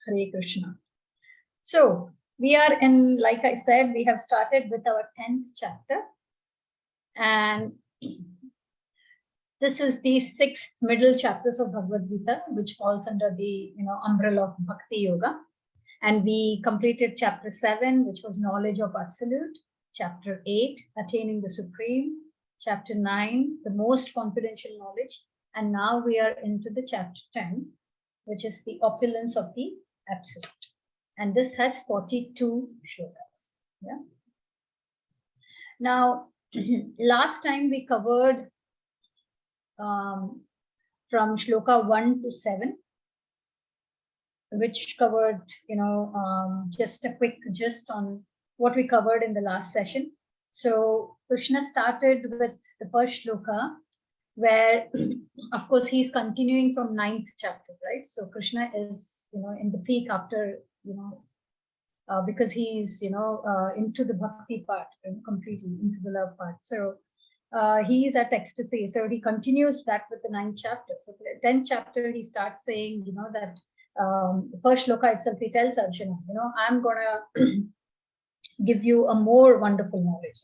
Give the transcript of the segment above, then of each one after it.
Hare Krishna. So we are in, like I said, we have started with our 10th chapter, and this is the 6 middle chapters of Bhagavad Gita, which falls under the umbrella of Bhakti Yoga. And we completed chapter 7, which was knowledge of absolute. Chapter 8, attaining the supreme. Chapter 9, the most confidential knowledge. And now we are into the chapter 10, which is the opulence of the absolute. And this has 42 shlokas. Yeah. Now, last time we covered from shloka 1 to 7, which covered, just a quick gist on what we covered in the last session. So Krishna started with the first shloka, where, of course, he's continuing from 9th chapter, right? So Krishna is, in the peak after, because he's, into the bhakti part, completely into the love part. So he is at ecstasy. So he continues that with the 9th chapter. So the 10th chapter, he starts saying, that the first shloka itself, he tells Arjuna, I'm gonna give you a more wonderful knowledge,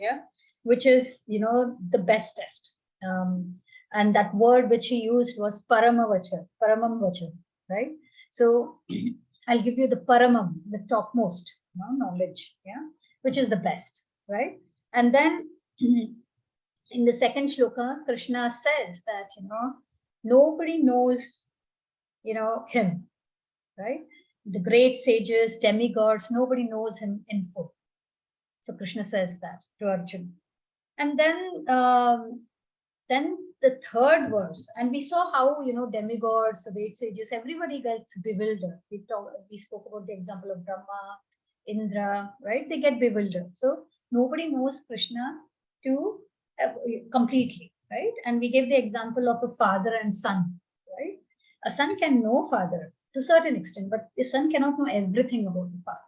which is, the bestest. And that word which he used was paramam vachan, right? So I'll give you the paramam, the topmost knowledge, which is the best, right? And then in the second shloka, Krishna says that, nobody knows, him, right? The great sages, demigods, nobody knows him in full. So Krishna says that to Arjuna. And then the third verse, and we saw how, demigods, the great sages, everybody gets bewildered. We spoke about the example of Brahma, Indra, right? They get bewildered. So nobody knows Krishna completely, right? And we gave the example of a father and son, right? A son can know father to a certain extent, but the son cannot know everything about the father.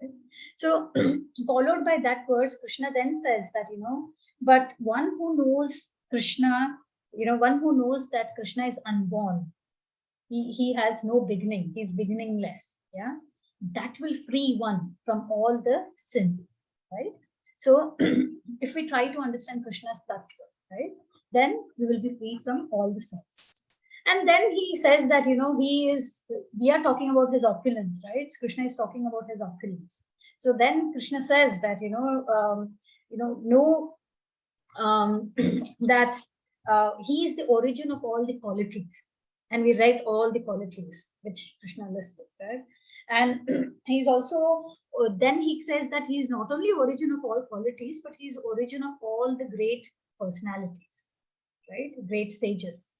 Right? So followed by that verse, Krishna then says that, but one who knows Krishna, one who knows that Krishna is unborn, he has no beginning, he's beginningless, that will free one from all the sins, right? So if we try to understand Krishna's tattva, right, then we will be free from all the sins. And then he says that, we are talking about his opulence, right? Krishna is talking about his opulence. So then Krishna says that, that he is the origin of all the qualities. And we read all the qualities which Krishna listed, right? And he's also, then he says that he is not only origin of all qualities, but he is origin of all the great personalities, right? Great sages,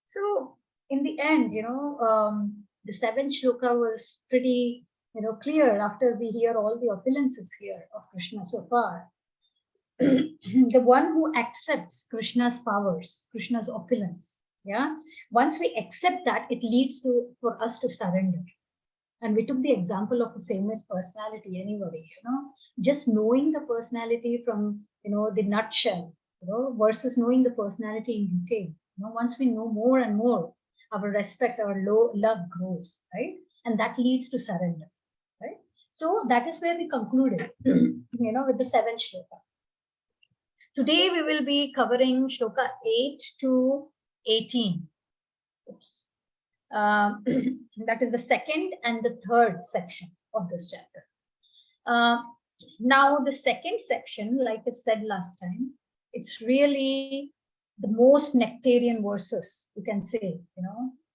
So in the end, the 7th shloka was pretty, clear after we hear all the opulences here of Krishna so far. The one who accepts Krishna's powers, Krishna's opulence, once we accept that, it leads for us to surrender. And we took the example of a famous personality, anybody, just knowing the personality from, the nutshell, versus knowing the personality in detail. Once we know more and more, our respect, our love grows, right? And that leads to surrender, right? So that is where we concluded, with the 7th shloka. Today we will be covering shloka 8 to 18. Oops. That is the second and the third section of this chapter. Now the second section, like I said last time, it's really the most nectarian verses, you can say,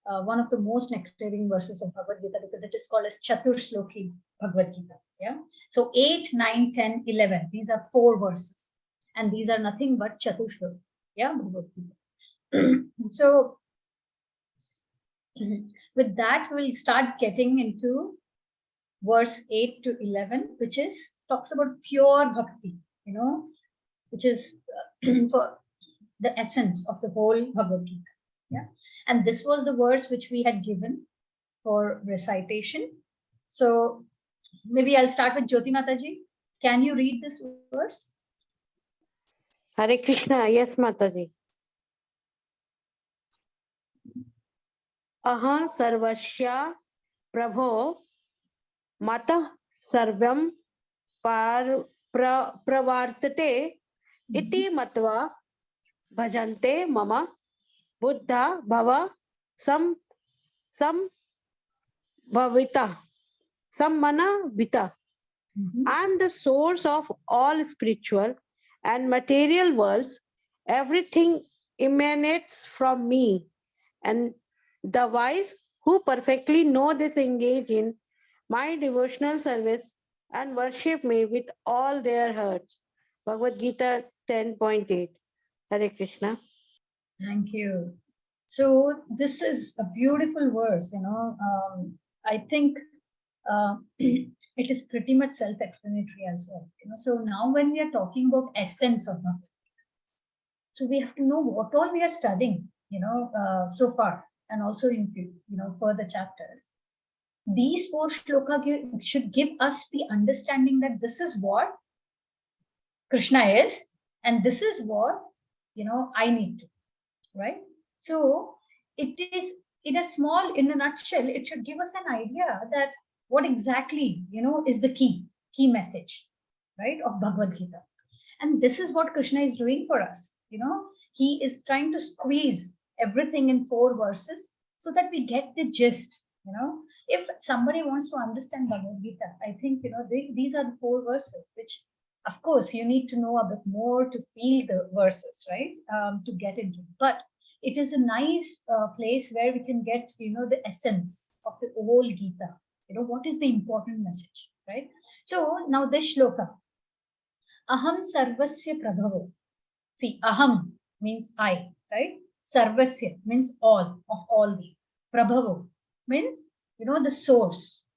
one of the most nectarian verses of Bhagavad Gita, because it is called as Chaturshloki Bhagavad Gita. So 8, 9, 10, 11, these are 4 verses, and these are nothing but Chaturshloki, Bhagavad Gita. So with that, we'll start getting into verse 8 to 11, which talks about pure bhakti, which is for the essence of the whole Bhagavad Gita. And this was the verse which we had given for recitation. So maybe I'll start with Jyoti Mataji. Can you read this verse? Hare Krishna. Yes, Mataji. Aha sarvasya prabho matah sarvam pravartate iti matva bhajante mama buddha bhava sam bhavita sammana vita. I am the source of all spiritual and material worlds. Everything emanates from me. And the wise who perfectly know this engage in my devotional service and worship me with all their hearts. Bhagavad Gita 10.8. Hare Krishna. Thank you. So this is a beautiful verse. I think it is pretty much self-explanatory as well. So now when we are talking about essence of Bhagavad, so we have to know what all we are studying. So far, and also in further chapters. These four shloka should give us the understanding that this is what Krishna is, and this is what I need to, right? So it is in a nutshell, it should give us an idea that what exactly is the key message, right, of Bhagavad Gita. And this is what Krishna is doing for us. He is trying to squeeze everything in 4 verses so that we get the gist. If somebody wants to understand Bhagavad Gita, I think these are the 4 verses, which of course you need to know a bit more to feel the verses, right, to get into. But it is a nice place where we can get the essence of the whole Gita. What is the important message, right? So now this shloka, aham sarvasya prabhavo. See, aham means I, right? Sarvasya means all, of all the. Prabhavo means, the source,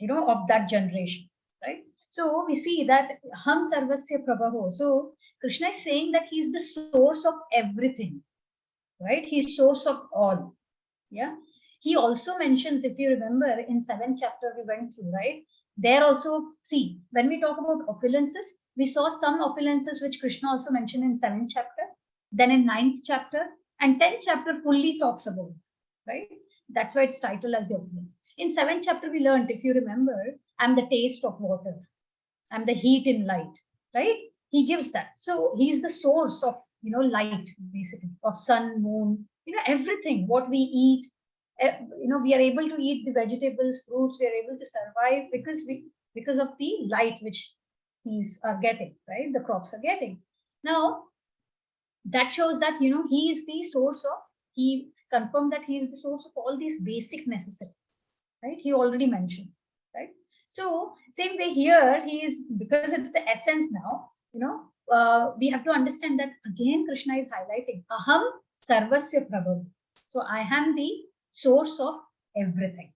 of that generation, right? So we see that aham sarvasya prabhavo. So Krishna is saying that he is the source of everything, right? He's source of all. Yeah. He also mentions, if you remember, in 7th chapter we went through, right? There also, see, when we talk about opulences, we saw some opulences which Krishna also mentioned in 7th chapter, then in 9th chapter, and 10th chapter fully talks about, right? That's why it's titled as the opulence. In 7th chapter, we learned, if you remember, I'm the taste of water, I'm the heat in light, right? He gives that. So he's the source of, light, basically, of sun, moon, everything, what we eat. We are able to eat the vegetables, fruits, we are able to survive because of the light which these are getting, right? The crops are getting. Now, that shows that, he is the source of, he confirmed that he is the source of all these basic necessities, right? He already mentioned, right? So same way here, he is, because it's the essence now, we have to understand that again, Krishna is highlighting, aham sarvasya prabhu. So I am the source of everything,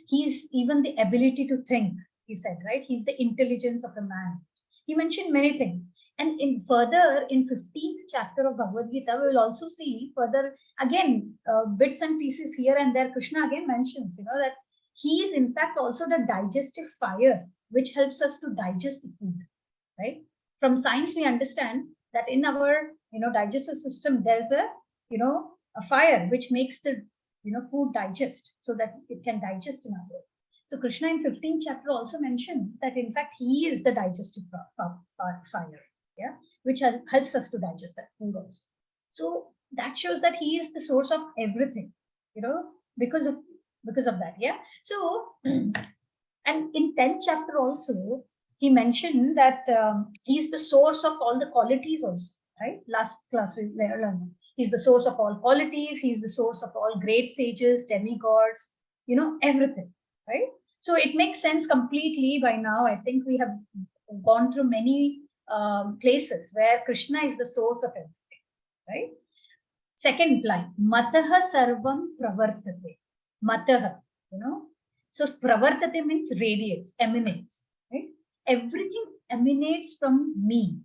he's even the ability to think, he said, right? He's the intelligence of the man. He mentioned many things. And in 15th chapter of Bhagavad Gita, we will also see further, again, bits and pieces here and there. Krishna again mentions, that he is in fact also the digestive fire, which helps us to digest the food, right? From science, we understand that in our, digestive system, there's a fire which makes the, food digest so that it can digest in our body. So Krishna in 15th chapter also mentions that in fact, he is the digestive fire, yeah, which helps us to digest that food also. So that shows that he is the source of everything, because of that, yeah. So and in 10th chapter also, he mentioned that he's the source of all the qualities also, right? Last class we learned. He's the source of all qualities. He's the source of all great sages, demigods, everything, right? So it makes sense completely by now. I think we have gone through many places where Krishna is the source of everything, right? Second line, mataha sarvam pravartate. Mataha, So pravartate means radiates, emanates, right? Everything emanates from me.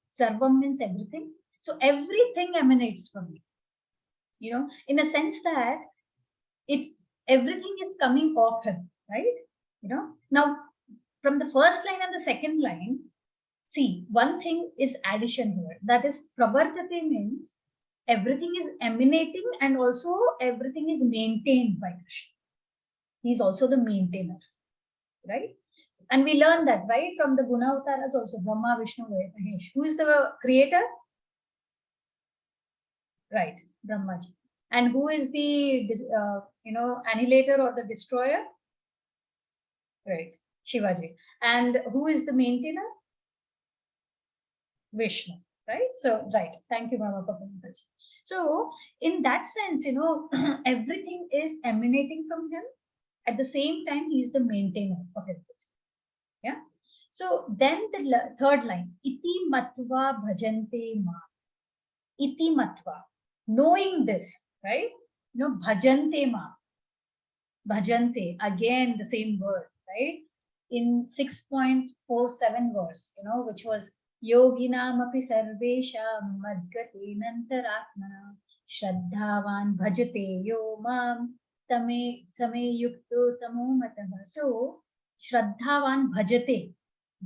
Sarvam means everything. So everything emanates from me. In a sense that it's everything is coming off him, right? Now from the first line and the second line, see, one thing is addition here. That is, pravartate means everything is emanating and also everything is maintained by Krishna. He is also the maintainer. right? And we learn that, right, from the Guna Avataras also, Brahma, Vishnu, Mahesh. Who is the creator? Right, Brahmaji. And who is the, annihilator or the destroyer? Right, Shivaji. And who is the maintainer? Vishnu, right? So, right. Thank you, Mama Papanji. So, in that sense, everything is emanating from him. At the same time, he is the maintainer of everything. Yeah. So then the third line, iti matva bhajante ma. Iti matva. Knowing this, right? Bhajante ma. Bhajante, again the same word, right? In 6.47 verse, which was yoginamapi sarvesham madgatenantaratmana shraddhavan bhajate yo mam tame yukto tamo mataha. So shraddhavan bhajate,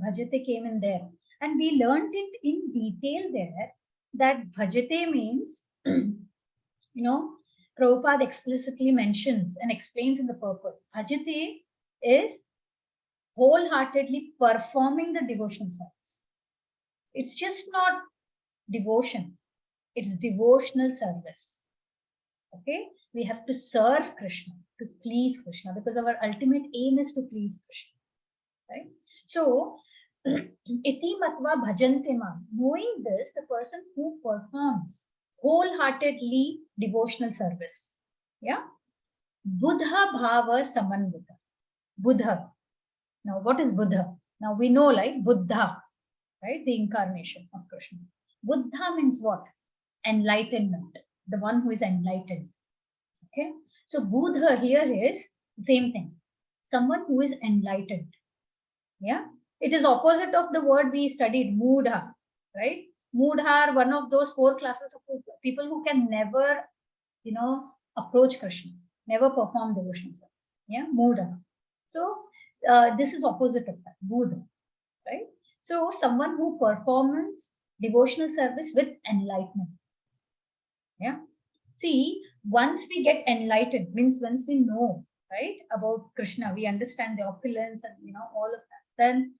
bhajate came in there, and we learned it in detail there, that bhajate means Prabhupada explicitly mentions and explains in the purport. Bhajate is wholeheartedly performing the devotional service. It's just not devotion, it's devotional service. Okay, we have to serve Krishna, to please Krishna, because our ultimate aim is to please Krishna. Right? So, iti matva bhajante mam. Knowing this, the person who performs wholeheartedly devotional service. Yeah. Buddha bhava samanvita. Buddha. Now, what is Buddha? Now we know, like Buddha, right? The incarnation of Krishna. Buddha means what? Enlightenment. The one who is enlightened. Okay. So Buddha here is the same thing. Someone who is enlightened. Yeah. It is opposite of the word we studied, Moodha, right? Moodha are one of those 4 classes of people who can never, approach Krishna, never perform devotional service. Yeah, Moodha. So this is opposite of that, Buddha, right? So someone who performs devotional service with enlightenment. Yeah. See, once we get enlightened, means once we know, right, about Krishna, we understand the opulence and all of that, then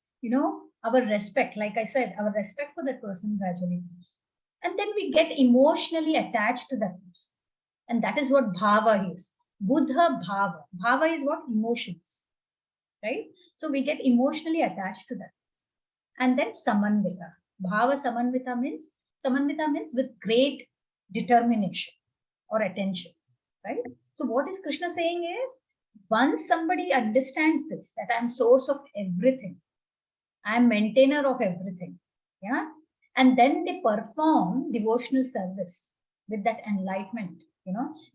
our respect, like I said, our respect for that person gradually grows. And then we get emotionally attached to that person. And that is what bhava is. Buddha bhava. Bhava is what? Emotions. Right? So we get emotionally attached to that. And then samanvita. Bhava samanvita means with great determination or attention. Right? So what is Krishna saying is, once somebody understands this, that I'm source of everything, I'm maintainer of everything. Yeah. And then they perform devotional service with that enlightenment.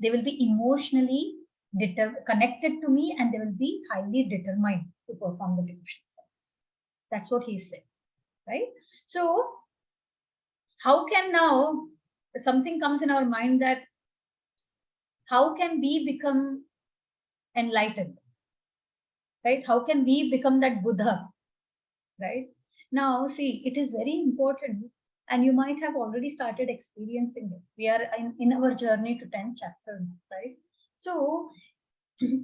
They will be emotionally connected to me, and they will be highly determined to perform the devotional service. That's what he's saying, right? So how can now something comes in our mind, that how can we become enlightened, right? How can we become that Buddha, right? Now, see, it is very important, and you might have already started experiencing it. We are in our journey to 10th chapter, right? So,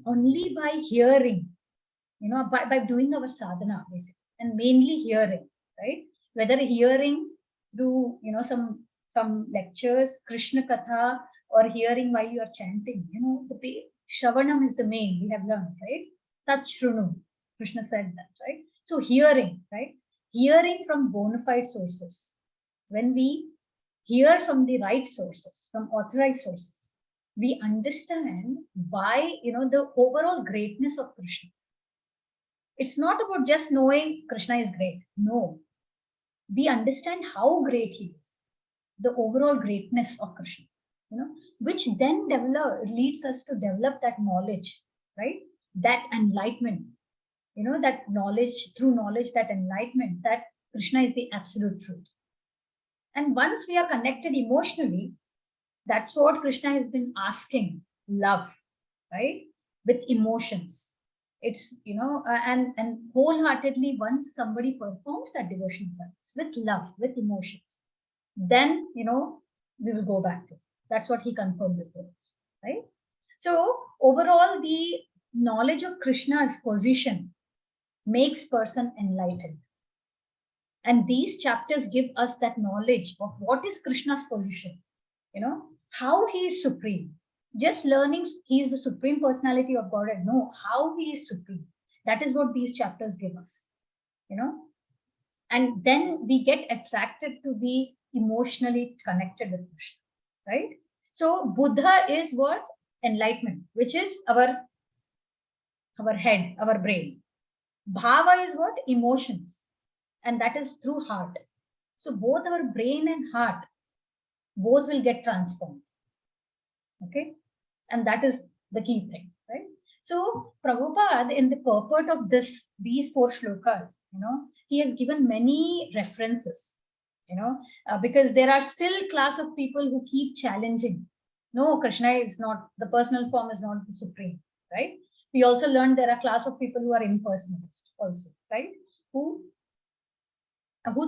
only by hearing, by doing our sadhana, basically, and mainly hearing, right? Whether hearing through, some lectures, Krishna Katha, or hearing while you are chanting, the Shravanam is the main, we have learned, right? Tat Shrunu, Krishna said that, right? So hearing, right? Hearing from bona fide sources. When we hear from the right sources, from authorized sources, we understand why, the overall greatness of Krishna. It's not about just knowing Krishna is great. No. We understand how great he is, the overall greatness of Krishna, which then leads us to develop that knowledge, right? That enlightenment, that knowledge, through knowledge, that enlightenment, that Krishna is the absolute truth. And once we are connected emotionally, that's what Krishna has been asking, love, right? With emotions. It's, and wholeheartedly, once somebody performs that devotion service with love, with emotions, then, we will go back to it. That's what he confirmed before us, right? So overall, the knowledge of Krishna's position makes person enlightened. And these chapters give us that knowledge of what is Krishna's position, how he is supreme. Just learning he is the supreme personality of Godhead. No, how he is supreme. That is what these chapters give us, you know. And then we get attracted to be emotionally connected with Krishna, right? So Buddha is what? Enlightenment, which is our head, our brain. Bhava is what? Emotions. And that is through heart. So both our brain and heart, both will get transformed. Okay. And that is the key thing, right? So Prabhupada, in the purport of these 4 shlokas, he has given many references, because there are still class of people who keep challenging. No, Krishna is not, the personal form is not the supreme, right? We also learned there are class of people who are impersonalist also, right? Who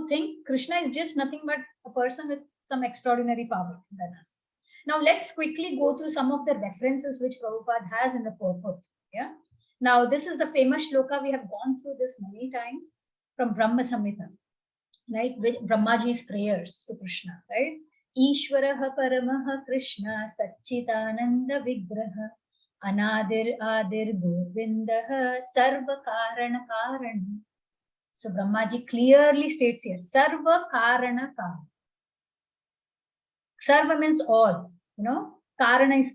think Krishna is just nothing but a person with some extraordinary power than us. Now let's quickly go through some of the references which Prabhupada has in the purport. Yeah. Now this is the famous shloka. We have gone through this many times from Brahma Samhita, right? With Brahmaji's prayers to Krishna, right? Ishwaraha Paramaha Krishna Satchitananda Vigraha Anadir Adir Govindaha Sarva Karana Karan. So Brahmaji clearly states here, Sarva Karana Karana. Sarva means all, Karana is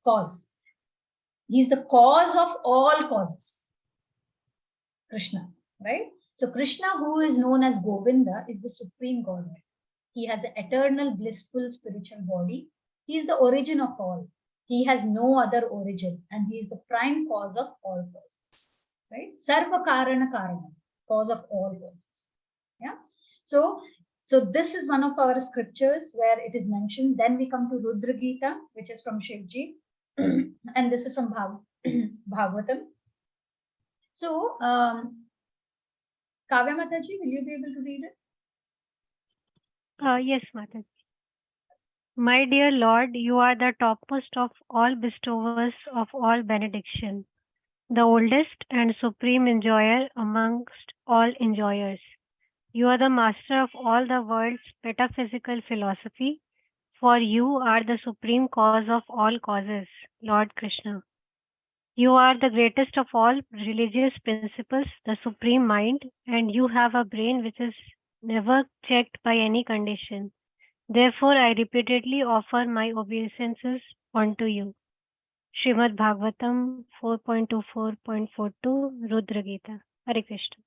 cause. He is the cause of all causes. Krishna, right? So Krishna, who is known as Govinda, is the supreme Godhead. He has an eternal, blissful spiritual body. He is the origin of all. He has no other origin, and he is the prime cause of all causes, right? Sarva Karana Karana, cause of all causes. Yeah. So this is one of our scriptures where it is mentioned. Then we come to Rudra Gita, which is from Shivji, and this is from Bhagavatam. So, Kavya Mataji, will you be able to read it? Yes, Mataji. My dear Lord, you are the topmost of all bestowers of all benediction, the oldest and supreme enjoyer amongst all enjoyers. You are the master of all the world's metaphysical philosophy, for you are the supreme cause of all causes, Lord Krishna. You are the greatest of all religious principles, the supreme mind, and you have a brain which is never checked by any condition. Therefore, I repeatedly offer my obeisances unto you. Srimad Bhagavatam 4.24.42 Rudra Gita. Hare Krishna.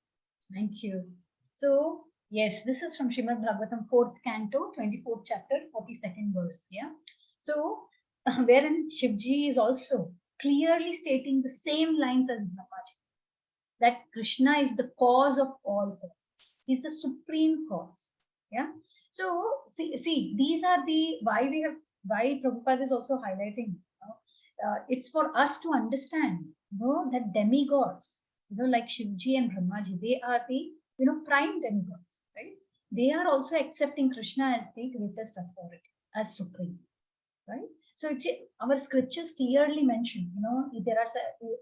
Thank you. So, yes, this is from Srimad Bhagavatam 4th canto, 24th chapter, 42nd verse. Yeah. So, wherein Shivji is also clearly stating the same lines as Brahmaji, that Krishna is the cause of all causes. He's the supreme cause. Yeah. So see, these are the why Prabhupada is also highlighting. It's for us to understand, that demigods, like Shivji and Brahmaji, they are the prime demigods, right? They are also accepting Krishna as the greatest authority, as supreme, right? So our scriptures clearly mention,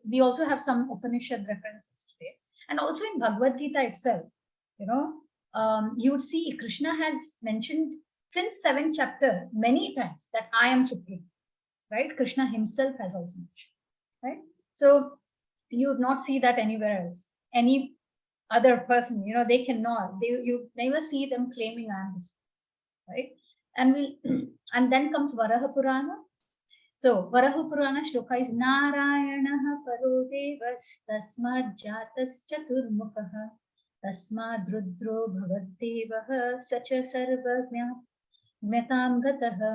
we also have some Upanishad references today, and also in Bhagavad Gita itself, you would see Krishna has mentioned since 7th chapter many times that I am supreme, right? Krishna himself has also mentioned, right? So you would not see that anywhere else. Any other person, they cannot. You never see them claiming I am, right? And then comes Varaha Purana. So Varaha Purana shloka is Narayanaha Paro Devas Tasmad Jatas Chaturmukha Tasmad Rudro Bhavadevaha Sacha Sarvagnya Metam Gataha.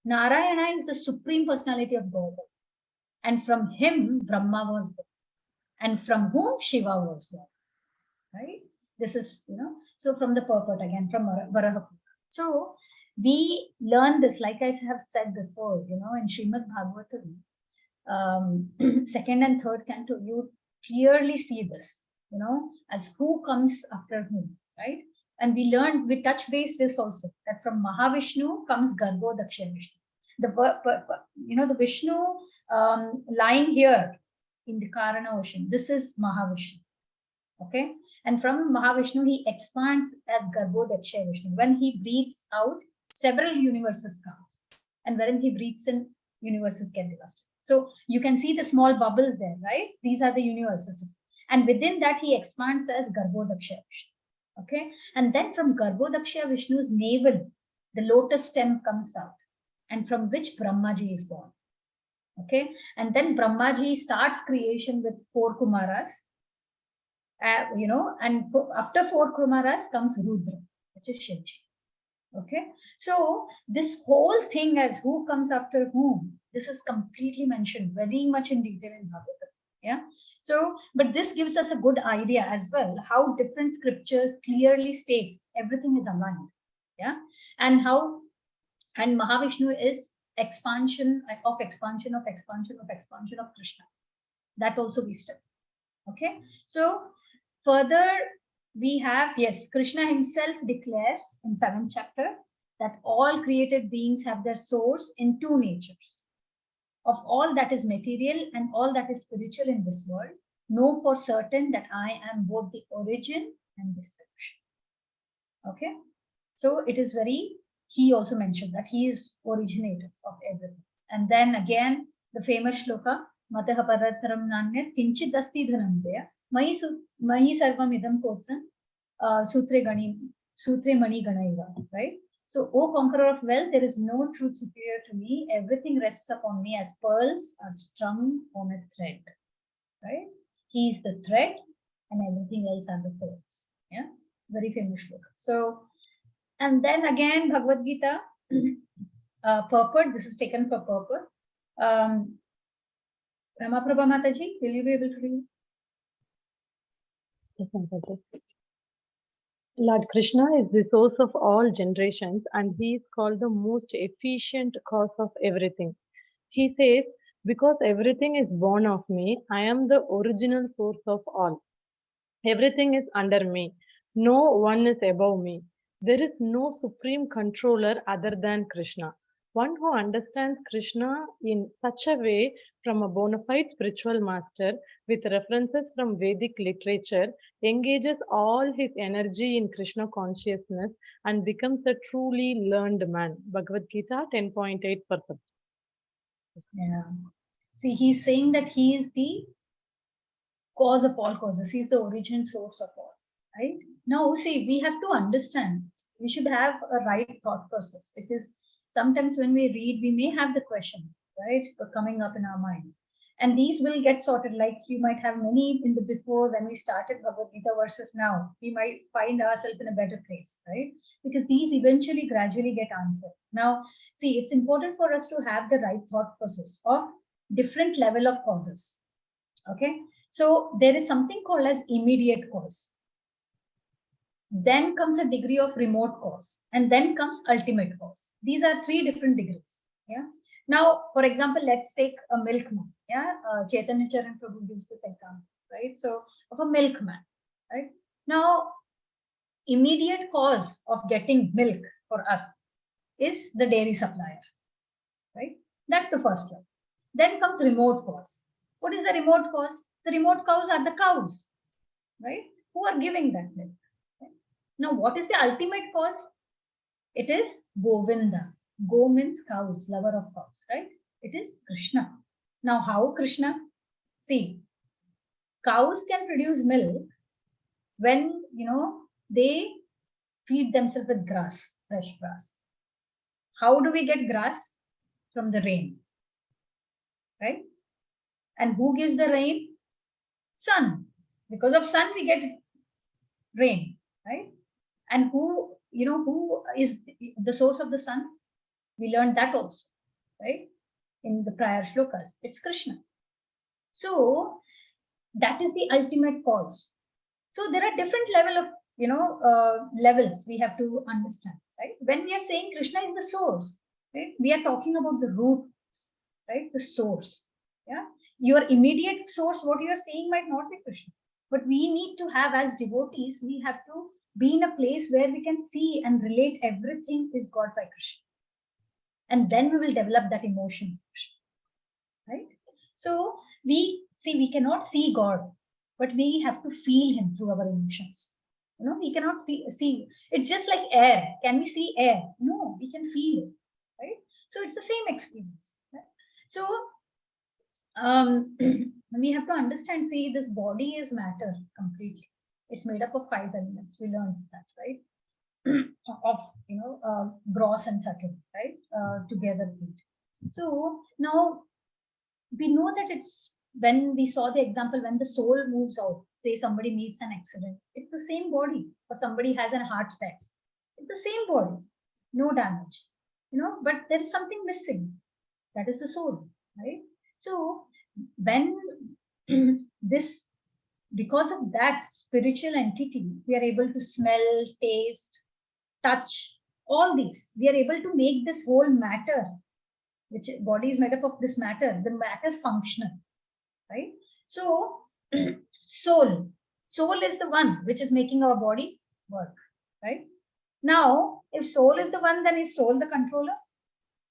Narayana is the supreme personality of God, and from him Brahma was born, and from whom Shiva was born, right? This is, so from the purport again, from Varaha. So we learn this, like I have said before, in Srimad Bhagavatam, 2nd and 3rd canto, you clearly see this, as who comes after whom, right? And we touch base this also, that from Mahavishnu comes Garbo Daksha Vishnu. The Vishnu lying here in the Karana ocean, this is Mahavishnu. Okay. And from Mahavishnu, he expands as Garbhodaksha Vishnu. When he breathes out, several universes come. And when he breathes in, universes get devastated. So you can see the small bubbles there, right? These are the universes. And within that, he expands as Garbhodaksha Vishnu. Okay. And then from Garbhodaksha Vishnu's navel, the lotus stem comes out, and from which Brahmaji is born. Okay. And then Brahmaji starts creation with 4 Kumaras. And after 4 Kumaras comes Rudra, which is Shivji. Okay. So this whole thing as who comes after whom, this is completely mentioned very much in detail in Bhagavatam. Yeah. So, but this gives us a good idea as well, how different scriptures clearly state everything is aligned. Yeah. And how, and Mahavishnu is expansion of expansion of expansion of expansion of Krishna. That also we study. Okay. So further, we have, yes, Krishna himself declares in 7th chapter that all created beings have their source in 2 natures. Of all that is material and all that is spiritual in this world, know for certain that I am both the origin and the solution. Okay. So it is very, he also mentioned that he is originator of everything. And then again, the famous shloka, Mataha Padartharam Nanyat Kinchit Asti Dhanandeya Mahi Sarvam Idam Kotram Sutre Mani Ganaiva, right? So, O conqueror of wealth, there is no truth superior to me. Everything rests upon me as pearls are strung on a thread, right? He is the thread and everything else are the pearls. Yeah, very famous shloka. So, and then again, Bhagavad Gita, purport, this is taken for purport. Ramaprabha Mataji, will you be able to read? Yes, Maataji. Lord Krishna is the source of all generations and he is called the most efficient cause of everything. He says, because everything is born of me, I am the original source of all. Everything is under me. No one is above me. There is no supreme controller other than Krishna. One who understands Krishna in such a way from a bona fide spiritual master with references from Vedic literature engages all his energy in Krishna consciousness and becomes a truly learned man. Bhagavad Gita 10.8%. Yeah. See, he's saying that he is the cause of all causes. He's the origin source of all. Right? Now, see, we have to understand, we should have a right thought process, because sometimes when we read, we may have the question, right, coming up in our mind. And these will get sorted, like you might have many in the before when we started Bhagavad Gita versus now, we might find ourselves in a better place, right? Because these eventually gradually get answered. Now, see, it's important for us to have the right thought process of different level of causes. Okay. So there is something called as immediate cause. Then comes a degree of remote cause, and then comes ultimate cause. These are 3 different degrees. Yeah. Now, for example, let's take a milkman. Yeah. Chaitanya Charan Prabhu gives this example, right? So of a milkman, right? Now, immediate cause of getting milk for us is the dairy supplier, right? That's the first one. Then comes remote cause. What is the remote cause? The remote cows are the cows, right? Who are giving that milk. Right? Now, what is the ultimate cause? It is Govinda. Go means cows, lover of cows, right? It is Krishna. Now, how Krishna? See, cows can produce milk when, they feed themselves with grass, fresh grass. How do we get grass? From the rain, right? And who gives the rain? Sun. Because of sun, we get rain, right? And who is the source of the sun? We learned that also, right? In the prior shlokas, it's Krishna. So that is the ultimate cause. So there are different levels we have to understand, right? When we are saying Krishna is the source, right? We are talking about the root, right? The source. Yeah. Your immediate source, what you are saying might not be Krishna. But we need to have, as devotees, we have to be in a place where we can see and relate everything is God by Krishna. And then we will develop that emotion, right? So we cannot see God. but we have to feel him through our emotions. We cannot see. It's just like air. Can we see air? No, we can feel it, right? So it's the same experience. Right? So we have to understand, see, this body is matter completely. It's made up of 5 elements. We learned that, right? Of gross and subtle, right? Together. So now we know that it's, when we saw the example, when the soul moves out, say somebody meets an accident, it's the same body, or somebody has a heart attack, it's the same body, no damage, but there is something missing, that is the soul, right? So when this, because of that spiritual entity, we are able to smell, taste, touch, all these, we are able to make this whole matter, which body is made up of this matter, the matter functional, right? So soul is the one which is making our body work, right? Now, if soul is the one, then is soul the controller?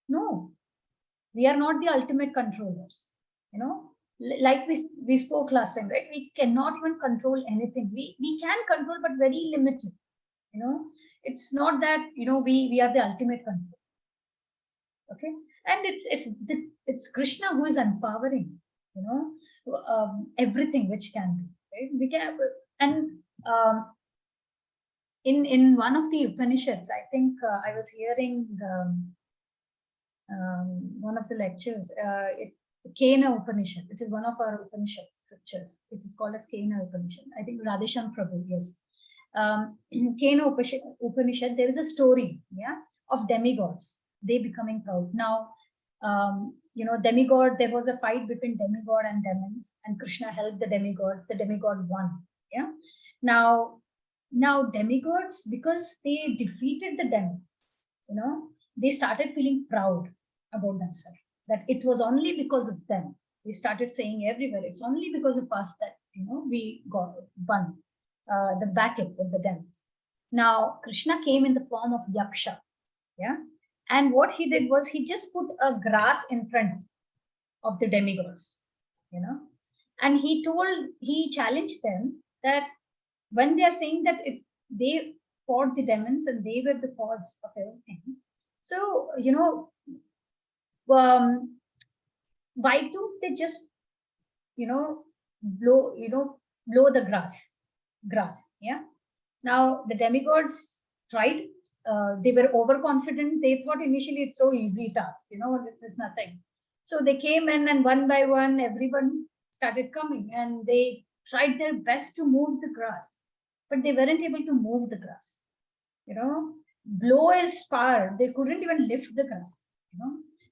No, we are not the ultimate controllers. Like we spoke last time, right? We cannot even control anything. We can control, but very limited. It's not that we are the ultimate control. Okay, and it's Krishna who is empowering everything which can be, right? We can, and in one of the Upanishads, I think I was hearing one of the lectures, Kena Upanishad, which is one of our Upanishad scriptures. It is called as Kena Upanishad. I think Radhesham Prabhu, yes. Kena Upanishad, there is a story, of demigods, they becoming proud. Now, demigod, there was a fight between demigod and demons, and Krishna helped the demigod won. Yeah. Now demigods, because they defeated the demons, they started feeling proud about themselves, that it was only because of them. They started saying everywhere, it's only because of us that we got won the battle with the demons. Now Krishna came in the form of Yaksha, and what he did was he just put a grass in front of the demigods, and he challenged them that when they are saying that they fought the demons and they were the cause of everything. So, why don't they just, blow the grass, yeah? Now, the demigods tried, they were overconfident. They thought initially it's so easy task, this is nothing. So they came in, and one by one, everyone started coming, and they tried their best to move the grass, but they weren't able to move the grass. Blow is far, they couldn't even lift the grass.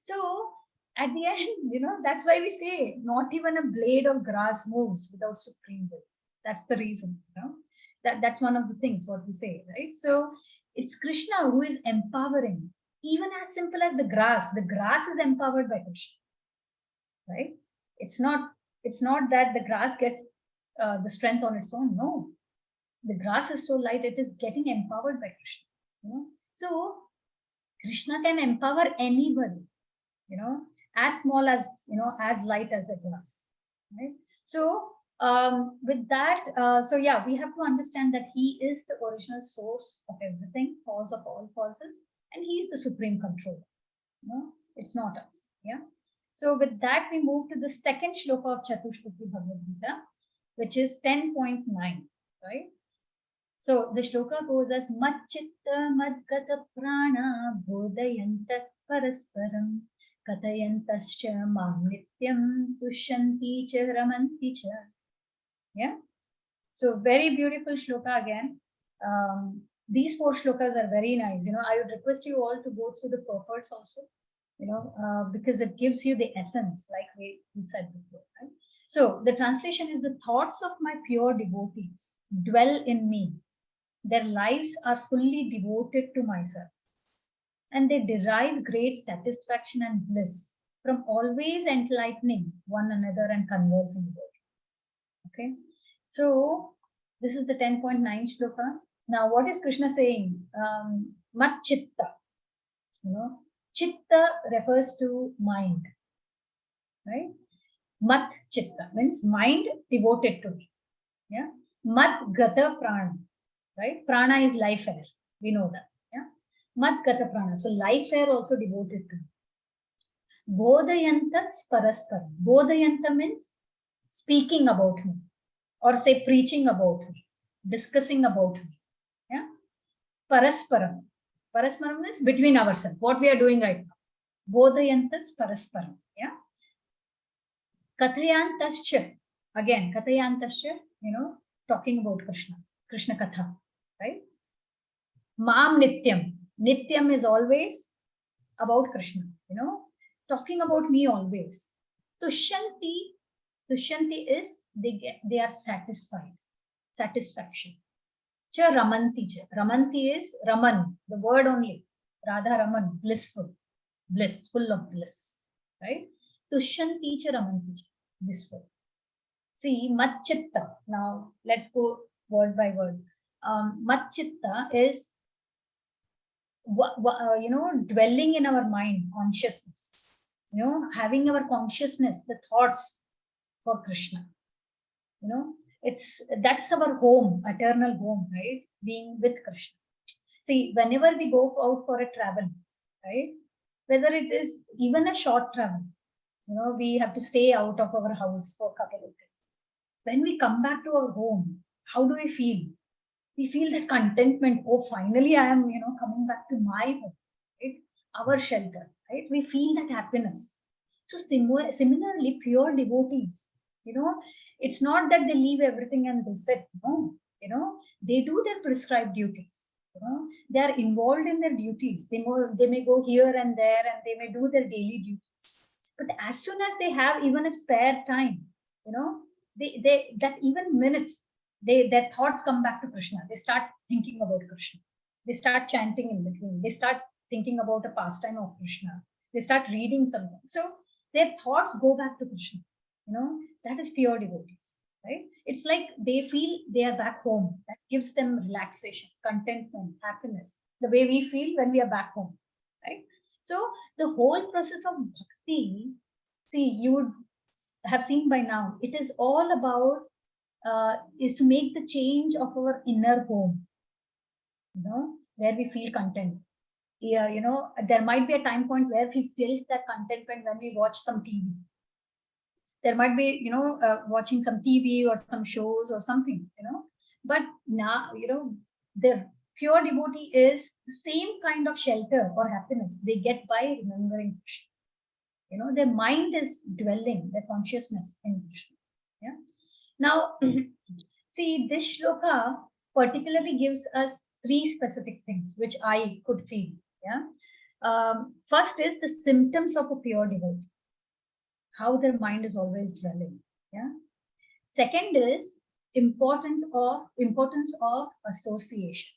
So at the end, that's why we say not even a blade of grass moves without supreme will. That's the reason. That's one of the things what we say, right? So it's Krishna who is empowering, even as simple as the grass. The grass is empowered by Krishna, right? It's not that the grass gets the strength on its own. No, the grass is so light, it is getting empowered by Krishna. So Krishna can empower anybody, as small as as light as a grass, right? So with that, we have to understand that he is the original source of everything, cause of all causes, and he is the supreme controller. It's not us. Yeah. So with that, we move to the second shloka of Chatushloki Bhagavad Gita, which is 10.9, right? So the shloka goes as Matchitta Madgata Prana Bodhayantas Parasparam Katayantascha Magnityam Tushanti Cha Ramanti Cha. Yeah. So very beautiful shloka again. These 4 shlokas are very nice. I would request you all to go through the purports also, because it gives you the essence, like we said before, right? So the translation is, the thoughts of my pure devotees dwell in me. Their lives are fully devoted to my service, and they derive great satisfaction and bliss from always enlightening one another and conversing with it. Okay, so this is the 10.9 shloka. Now, what is Krishna saying? Mat chitta. Chitta refers to mind, right? Mat chitta means mind devoted to me. Yeah. Mat gata prana. Right? Prana is life air. We know that. Yeah. Mat gata prana. So life air also devoted to me. Bodhayanta parasparam. Bodhayanta means speaking about me, or say preaching about me, discussing about me. Yeah. Parasparam. Parasparam means between ourselves, what we are doing right now. Bodhayantas parasparam. Yeah. Kathayantascha. Again, Kathayantascha, talking about Krishna. Krishna Katha. Right? Mam Nityam. Nityam is always about Krishna, talking about me always. Tushyanti, Tushyanti is they are satisfied, satisfaction. Cha Ramanti cha. Ramanti is Raman, the word only. Radha Raman, blissful, bliss, full of bliss, right? Tushyanti cha Ramanti cha, blissful. See, Matchitta. Now let's go word by word. Matchitta is dwelling in our mind, consciousness, having our consciousness, the thoughts for Krishna. That's our home, eternal home, right? Being with Krishna. See, whenever we go out for a travel, right? Whether it is even a short travel, we have to stay out of our house for a couple of days. When we come back to our home, how do we feel? We feel that contentment. Oh, finally I am, coming back to my home, right? Our shelter, right? We feel that happiness. So similarly, pure devotees, it's not that they leave everything and they said no, they do their prescribed duties. They are involved in their duties. They may go here and there and they may do their daily duties. But as soon as they have even a spare time, they that even minute, their thoughts come back to Krishna. They start thinking about Krishna. They start chanting in between. They start thinking about a pastime of Krishna. They start reading something. So their thoughts go back to Krishna. That is pure devotees, right? It's like they feel they are back home. That gives them relaxation, contentment, happiness, the way we feel when we are back home, right? So the whole process of bhakti, see, you would have seen by now, it is all about is to make the change of our inner home, where we feel content. Yeah, there might be a time point where we feel that contentment when we watch some TV. There might be, watching some TV or some shows or something, But now, the pure devotee is the same kind of shelter or happiness they get by remembering Krishna. Their mind is dwelling, their consciousness in Krishna. Yeah. Now, see, this shloka particularly gives us three specific things which I could feel. Yeah. First is the symptoms of a pure devotee, how their mind is always dwelling. Yeah. Second is importance of association,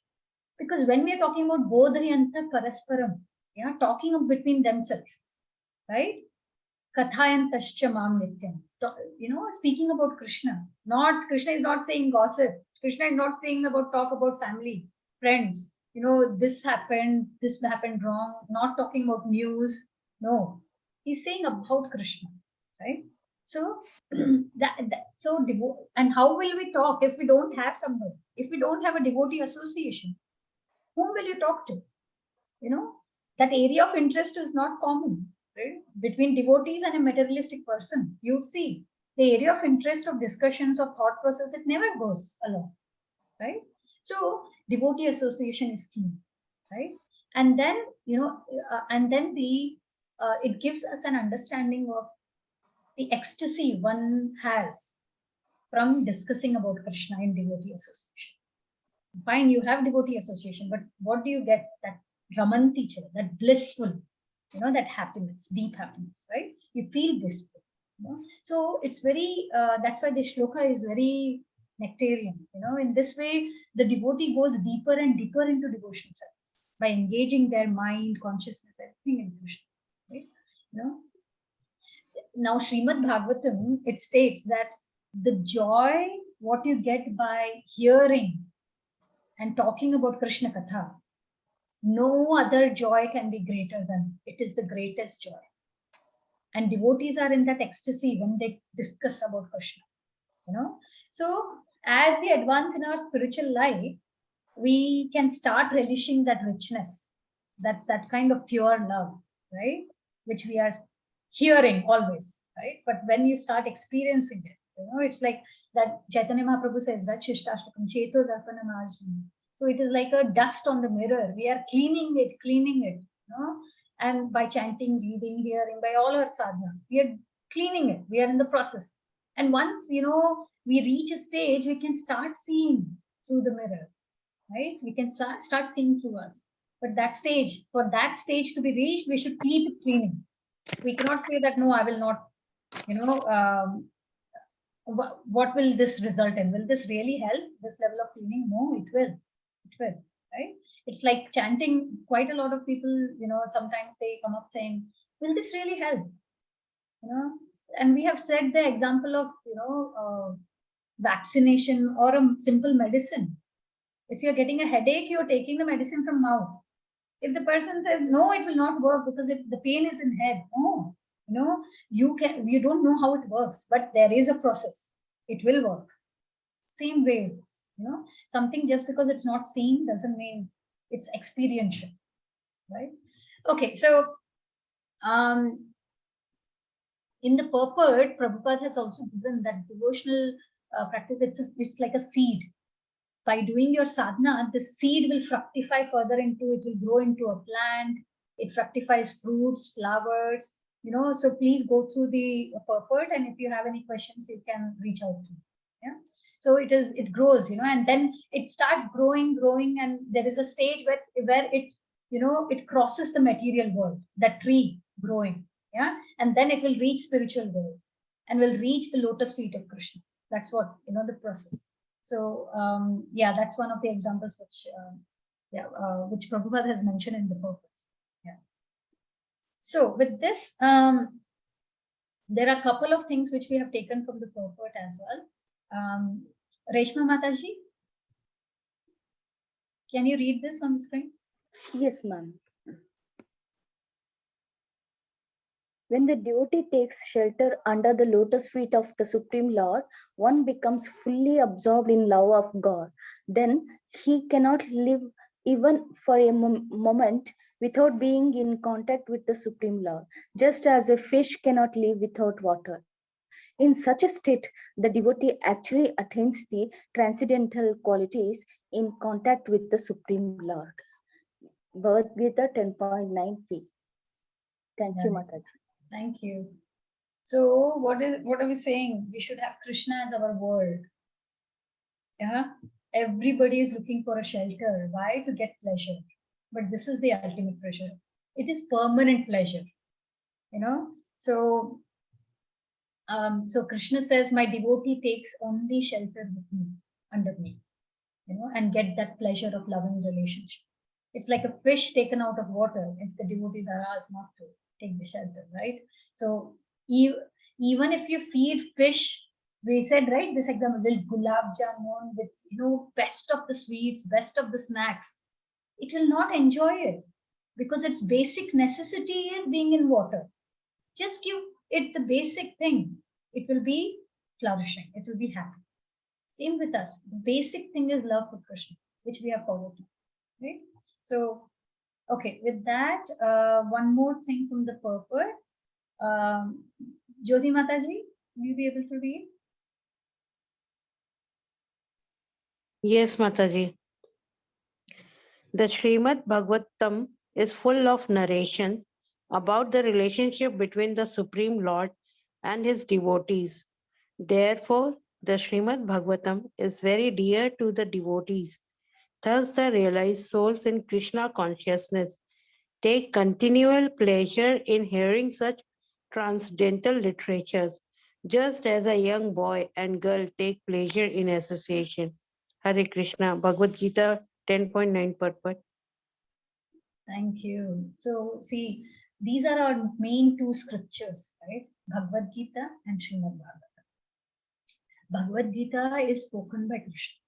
because when we are talking about bodhayanta parasparam, yeah, talking of between themselves, right? Kathayantascha mam nityam. Speaking about Krishna. Krishna is not saying gossip. Krishna is not saying talk about family, friends. This happened wrong. Not talking about news. No, he's saying about Krishna, right? So and how will we talk if we don't have somebody? If we don't have a devotee association, whom will you talk to? That area of interest is not common, right? Between devotees and a materialistic person. You'd see the area of interest of discussions of thought process, it never goes along, right? So devotee association is key, right? And then, it gives us an understanding of the ecstasy one has from discussing about Krishna in devotee association. Fine, you have devotee association, but what do you get? That Ramanti, that blissful, that happiness, deep happiness, right? You feel blissful. So it's very, that's why this shloka is very nectarian. In this way, the devotee goes deeper and deeper into devotional service by engaging their mind, consciousness, everything in Krishna, right? Now, Srimad Bhagavatam, it states that the joy, what you get by hearing and talking about Krishna Katha, no other joy can be greater than it. It is the greatest joy. And devotees are in that ecstasy when they discuss about Krishna. So as we advance in our spiritual life, we can start relishing that richness, that kind of pure love, right? Which we are hearing always, right? But when you start experiencing it, it's like that Chaitanya Mahaprabhu says, right? Shishtastakam Cheto Darpanam Ajnana. So it is like a dust on the mirror. We are cleaning it, and by chanting, reading, hearing, by all our sadhana, we are cleaning it. We are in the process. And once, we reach a stage, we can start seeing through the mirror, right? We can start seeing through us. But for that stage to be reached, we should keep cleaning. We cannot say that, no, I will not, what will this result in? Will this really help, this level of cleaning? No, it will. It will, right? It's like chanting. Quite a lot of people, sometimes they come up saying, will this really help? And we have said the example of, vaccination or a simple medicine. If you're getting a headache, you're taking the medicine from mouth. If the person says, no, it will not work because if the pain is in head, no, you don't know how it works, but there is a process. It will work. Same way, something just because it's not seen doesn't mean it's experiential, right? Okay, so in the purport, Prabhupada has also given that devotional practice. It's like a seed. By doing your sadhana, the seed will fructify further it will grow into a plant. It fructifies fruits, flowers, so please go through the purport, and if you have any questions, you can reach out to me. Yeah. So it grows, and then it starts growing, and there is a stage where it, it crosses the material world, that tree growing. Yeah. And then it will reach spiritual world and will reach the lotus feet of Krishna. That's what, the process. So yeah, that's one of the examples which Prabhupada has mentioned in the purpose. Yeah. So with this, there are a couple of things which we have taken from the purport as well. Reshma Mataji, can you read this on the screen? Yes, ma'am. When the devotee takes shelter under the lotus feet of the Supreme Lord, one becomes fully absorbed in love of God. Then he cannot live even for a moment without being in contact with the Supreme Lord, just as a fish cannot live without water. In such a state, the devotee actually attains the transcendental qualities in contact with the Supreme Lord. Bhagavad Gita 10.9p. Thank you, Mataji. Thank you. So what are we saying? We should have Krishna as our world. Yeah. Everybody is looking for a shelter. Why? To get pleasure. But this is the ultimate pleasure. It is permanent pleasure. So so Krishna says, my devotee takes only shelter with me, under me, and get that pleasure of loving relationship. It's like a fish taken out of water. It's the devotees are asked not to take the shelter, right? So even if you feed fish, we said, right, this example, will gulab jamun with, best of the sweets, best of the snacks, it will not enjoy it because its basic necessity is being in water. Just give it the basic thing. It will be flourishing. It will be happy. Same with us. The basic thing is love for Krishna, which we have followed. Right? So, okay, with that, one more thing from the purport. Jyoti Mataji, will you be able to read? Yes, Mataji. The Srimad Bhagavatam is full of narrations about the relationship between the Supreme Lord and his devotees. Therefore, the Srimad Bhagavatam is very dear to the devotees. Thus, the realized souls in Krishna consciousness take continual pleasure in hearing such transcendental literatures, just as a young boy and girl take pleasure in association. Hare Krishna, Bhagavad Gita 10.9 purport. Thank you. So, see, these are our main two scriptures, right? Bhagavad Gita and Srimad Bhagavatam. Bhagavad Gita is spoken by Krishna,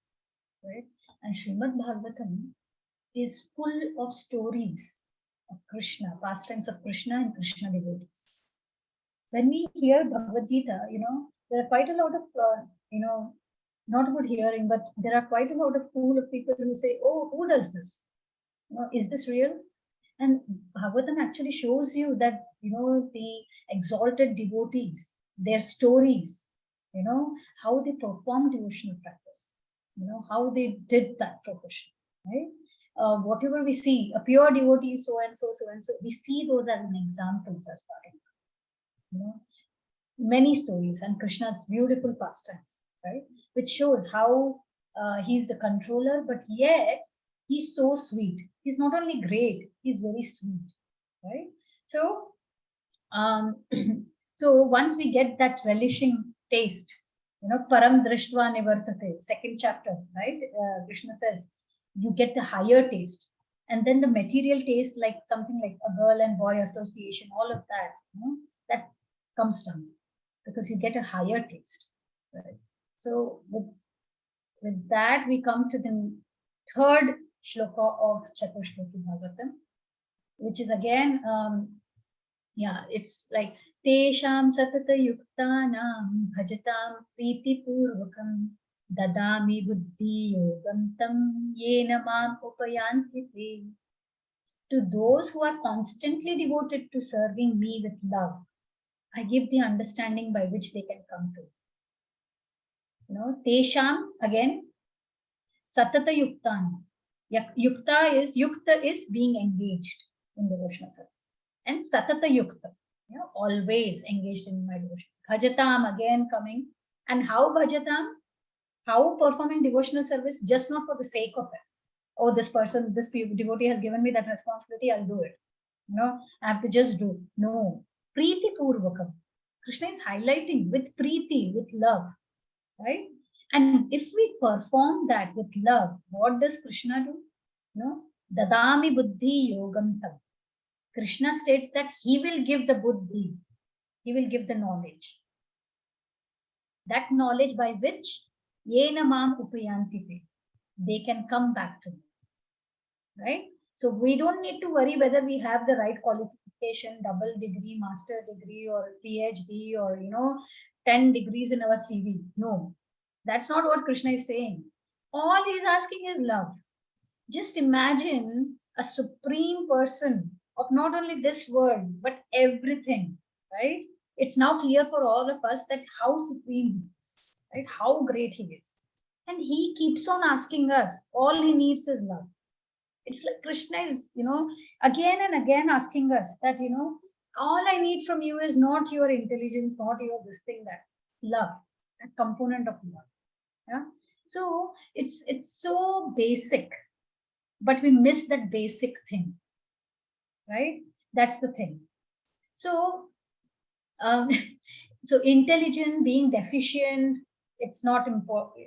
right? And Srimad Bhagavatam is full of stories of Krishna, pastimes of Krishna and Krishna devotees. When we hear Bhagavad Gita, there are quite a lot of, not about hearing, but there are quite a lot of pool of people who say, oh, who does this? Is this real? And Bhagavatam actually shows you that, the exalted devotees, their stories, how they perform devotional practice, how they did that profession, right? Whatever we see, a pure devotee, so and so, we see those as an examples as starting, many stories and Krishna's beautiful pastimes, right? Which shows how he's the controller, but yet he's so sweet. He's not only great, he's very sweet, right? So, so once we get that relishing taste, param drishtva nivartate, second chapter, right? Krishna says, you get the higher taste. And then the material taste, like something like a girl and boy association, all of that, that comes down because you get a higher taste, right? So with that, we come to the third shloka of Chatushloki Bhagavatam, which is again, it's like Tesham Satata Yuktanam Bhajatam Priti Purvakam Dadami Buddhi Yogantam Yena Mam Upayanti Te. To those who are constantly devoted to serving me with love, I give the understanding by which they can come to. Tesham, again, Satata Yuktan. Yukta is being engaged in devotional service. And Satata Yukta, always engaged in my devotion. Bhajatam, again coming. And how Bhajatam? How performing devotional service, just not for the sake of it. Oh, this devotee has given me that responsibility, I'll do it. I have to just do. No. Preeti Purvakam. Krishna is highlighting with preeti, with love, right? And if we perform that with love, what does Krishna do? Dadami buddhi yogantam. Krishna states that he will give the buddhi, he will give the knowledge. That knowledge by which yena mam upayanti, they can come back to me, right? So we don't need to worry whether we have the right qualification, double degree, master degree, or PhD, or 10 degrees in our CV. No, that's not what Krishna is saying. All he's asking is love. Just imagine a supreme person of not only this world, but everything, right? It's now clear for all of us that how supreme he is, right? How great he is. And he keeps on asking us, all he needs is love. It's like Krishna is, again and again asking us that, all I need from you is not your intelligence, not your this thing, that love, a component of love. Yeah. So it's so basic, but we miss that basic thing, right? That's the thing. So, so intelligent being deficient, it's not important.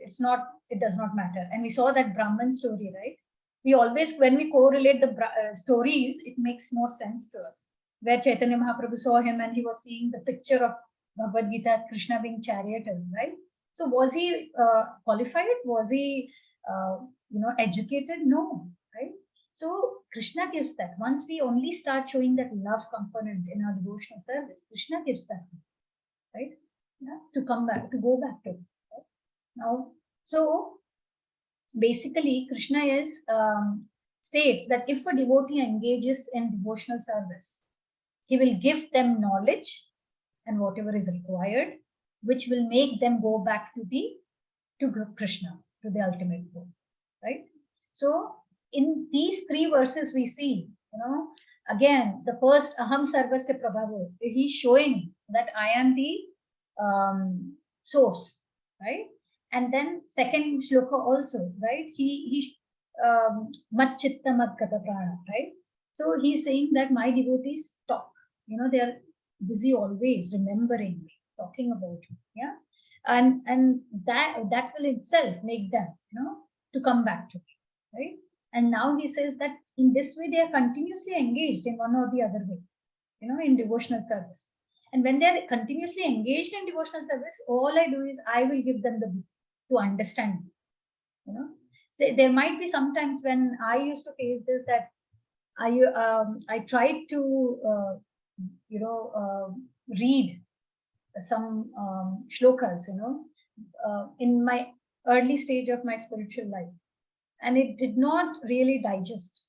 It does not matter. And we saw that Brahman story, right? We always, when we correlate the stories, it makes more sense to us. Where Chaitanya Mahaprabhu saw him and he was seeing the picture of Bhagavad Gita, Krishna being charioted, right? So was he qualified? Was he, educated? No, right? So Krishna gives that. Once we only start showing that love component in our devotional service, Krishna gives that, right? Yeah, to come back, to go back to. Right? Now, so basically, Krishna states that if a devotee engages in devotional service, he will give them knowledge and whatever is required, which will make them go back to Krishna, to the ultimate goal, right? So in these three verses, we see, again, the first Aham Sarvasya Prabhavo, he's showing that I am the source, right? And then second shloka also, right? He mat chitta mat kata prana, right? So he's saying that my devotees talk, they are busy always remembering me, talking about me, yeah, and that will itself make them, to come back to me, right? And now he says that in this way they are continuously engaged in one or the other way, in devotional service. And when they are continuously engaged in devotional service, all I do is I will give them the book to understand, So there might be sometimes when I used to face this, that I tried to read some shlokas, in my early stage of my spiritual life, and it did not really digest.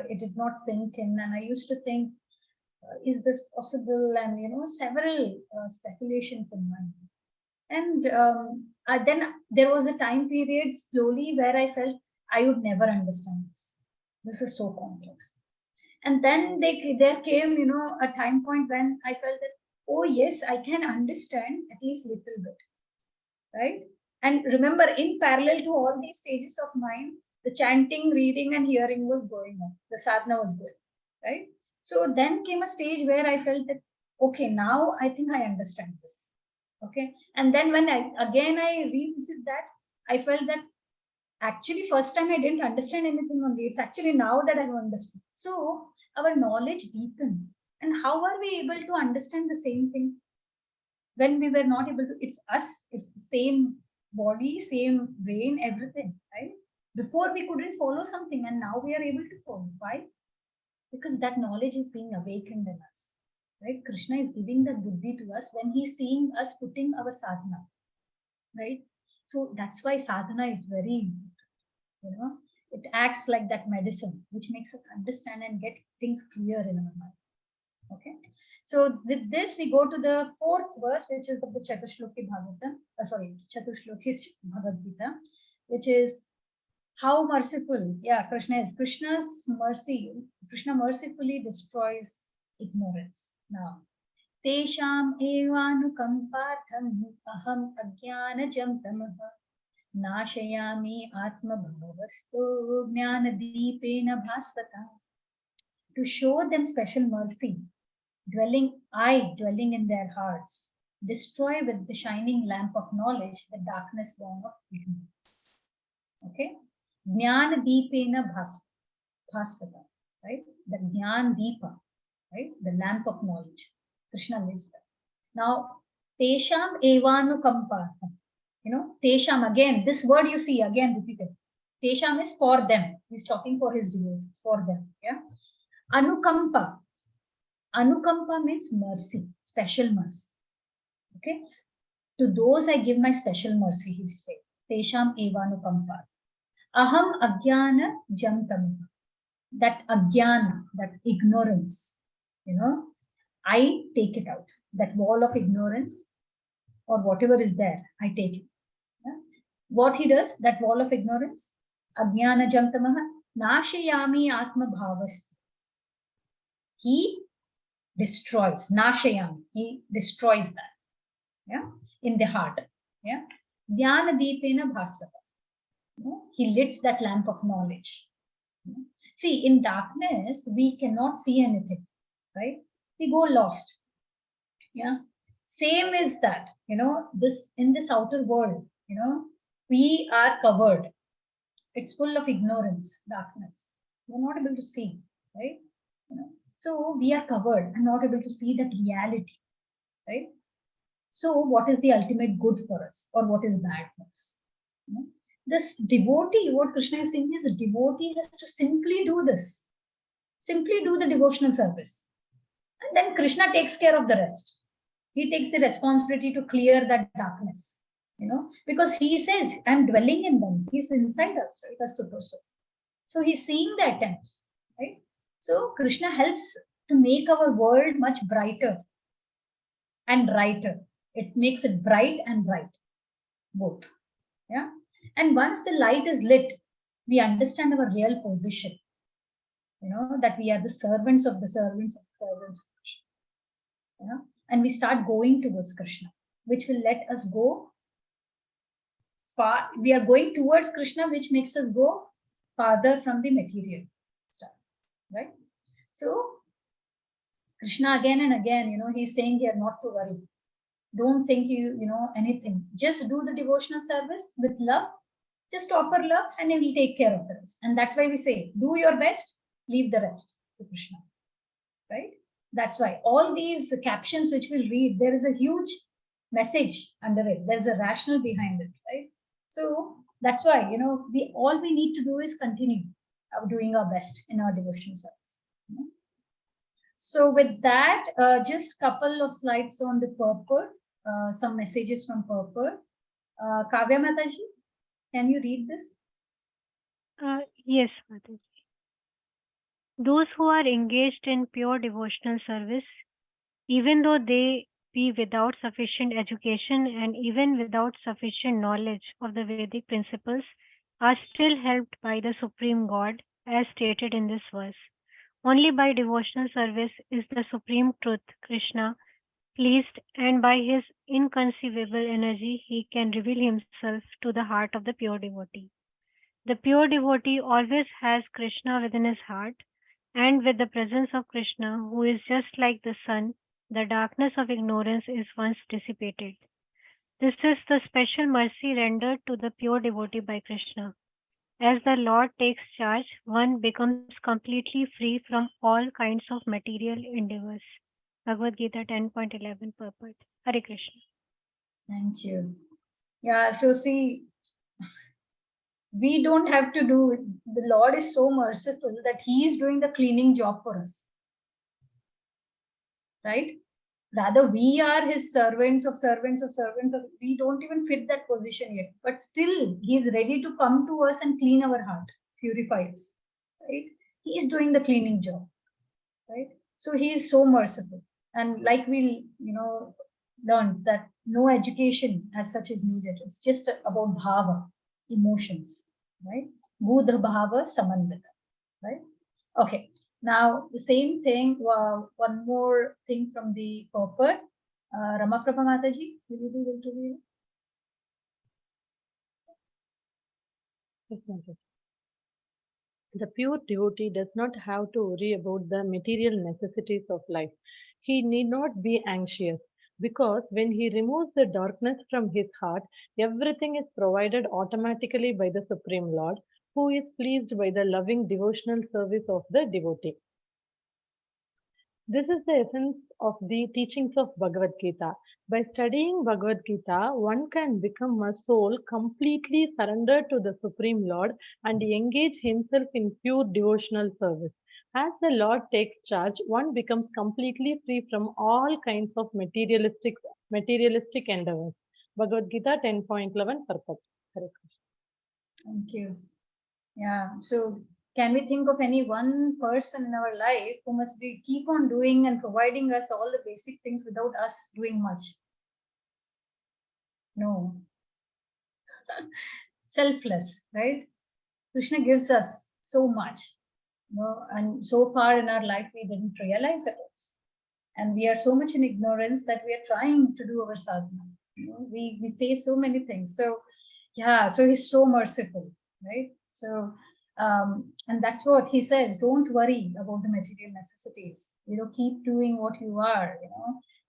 It did not sink in, and I used to think, is this possible? And several speculations in mind. And then there was a time period slowly where I felt I would never understand this. This is so complex. And then there came, a time point when I felt that, oh yes, I can understand at least little bit, right? And remember, in parallel to all these stages of mind, the chanting, reading, and hearing was going on. The sadhana was going, right? So then came a stage where I felt that, okay, now I think I understand this. Okay. And then when I revisit that, I felt that actually first time I didn't understand anything only. It's actually now that I've understood. So our knowledge deepens. And how are we able to understand the same thing when we were not able to? It's us, it's the same body, same brain, everything, right? Before we couldn't follow something, and now we are able to follow. Why? Because that knowledge is being awakened in us, right? Krishna is giving that buddhi to us when he's seeing us putting our sadhana, right? So that's why sadhana is very important. It acts like that medicine which makes us understand and get things clear in our mind. Okay. So with this, we go to the fourth verse, which is of the Chatushloki Bhagavatam. Chatushloki Bhagavad Gita, which is how merciful. Yeah, Krishna is. Krishna's mercy. Krishna mercifully destroys ignorance. Now, Tesham evanukampatham aham ajnanajam tamaha nashayami atma bhavastu jnanadipena bhasvata. To show them special mercy, dwelling in their hearts, destroy with the shining lamp of knowledge the darkness born of ignorance. Okay? Jnana deepena bhasvata, right? The Jnana Deepa, right? The lamp of knowledge. Krishna lives there. Now, Tesham evanukampartham. Tesham, again, this word you see again repeated. Tesham is for them. He's talking for his devotees, for them. Yeah. Anukampa. Anukampa means mercy, special mercy. Okay. To those I give my special mercy, he said. Tesham evanukampa. Aham ajnana jantam. That ajnana, that ignorance, I take it out. That wall of ignorance or whatever is there, I take it. Yeah? What he does, that wall of ignorance, ajnana jantamaha, nashayami atma bhavast. He destroys, nashayami, he destroys that, yeah, in the heart. Yeah. Dhyana deepena bhasvata. He lights that lamp of knowledge. See, in darkness, we cannot see anything, right? We go lost. Yeah. Same is that, this in this outer world, we are covered. It's full of ignorance, darkness. We're not able to see, right? So we are covered and not able to see that reality, right? So what is the ultimate good for us or what is bad for us? This devotee, what Krishna is saying is a devotee has to simply do this. Simply do the devotional service. And then Krishna takes care of the rest. He takes the responsibility to clear that darkness, because he says, I'm dwelling in them. He's inside us, right? As Suprasad. So he's seeing the attempts, right? So Krishna helps to make our world much brighter and brighter. It makes it bright and bright, both. Yeah. And once the light is lit, we understand our real position. That we are the servants of the servants of the servants of Krishna. And we start going towards Krishna, which will let us go far. We are going towards Krishna, which makes us go farther from the material stuff, right? So Krishna again and again, he's saying here not to worry. Don't think anything. Just do the devotional service with love. Just offer love and he will take care of the rest. And that's why we say, do your best, leave the rest to Krishna, right? That's why all these captions which we'll read, there is a huge message under it. There's a rationale behind it, right? So that's why, all we need to do is continue doing our best in our devotional service. So with that, just couple of slides on the purport, some messages from purport. Kavya Mataji, can you read this? Yes, Mataji. Those who are engaged in pure devotional service, even though they be without sufficient education and even without sufficient knowledge of the Vedic principles, are still helped by the Supreme God, as stated in this verse. Only by devotional service is the Supreme Truth, Krishna, pleased, and by his inconceivable energy, he can reveal himself to the heart of the pure devotee. The pure devotee always has Krishna within his heart, and with the presence of Krishna, who is just like the sun, the darkness of ignorance is once dissipated. This is the special mercy rendered to the pure devotee by Krishna. As the Lord takes charge, one becomes completely free from all kinds of material endeavors. Bhagavad Gita 10.11 purport. Hare Krishna. Thank you. Yeah, so see, we don't have to do it. The Lord is so merciful that He is doing the cleaning job for us. Right? Rather, we are His servants of servants of servants. We don't even fit that position yet. But still, He is ready to come to us and clean our heart, purify us. Right? He is doing the cleaning job. Right? So He is so merciful. And like we, learned that no education as such is needed. It's just about bhava, emotions, right? Buddha bhava samandita, right? Okay. Now the same thing. One more thing from the purport. Ramaprabha Mataji, will you be able to read? Yes, Mataji. The pure devotee does not have to worry about the material necessities of life. He need not be anxious because when he removes the darkness from his heart, everything is provided automatically by the Supreme Lord, who is pleased by the loving devotional service of the devotee. This is the essence of the teachings of Bhagavad Gita. By studying Bhagavad Gita, one can become a soul completely surrendered to the Supreme Lord and engage himself in pure devotional service. As the Lord takes charge, one becomes completely free from all kinds of materialistic endeavors. Bhagavad Gita 10.11 purpose. Thank you. Yeah. So can we think of any one person in our life who must be keep on doing and providing us all the basic things without us doing much? No. Selfless, right? Krishna gives us so much, and so far in our life we didn't realize it. And we are so much in ignorance that we are trying to do our sadhana. We face so many things. So yeah, so he's so merciful, right? So and that's what he says, don't worry about the material necessities, keep doing what you are,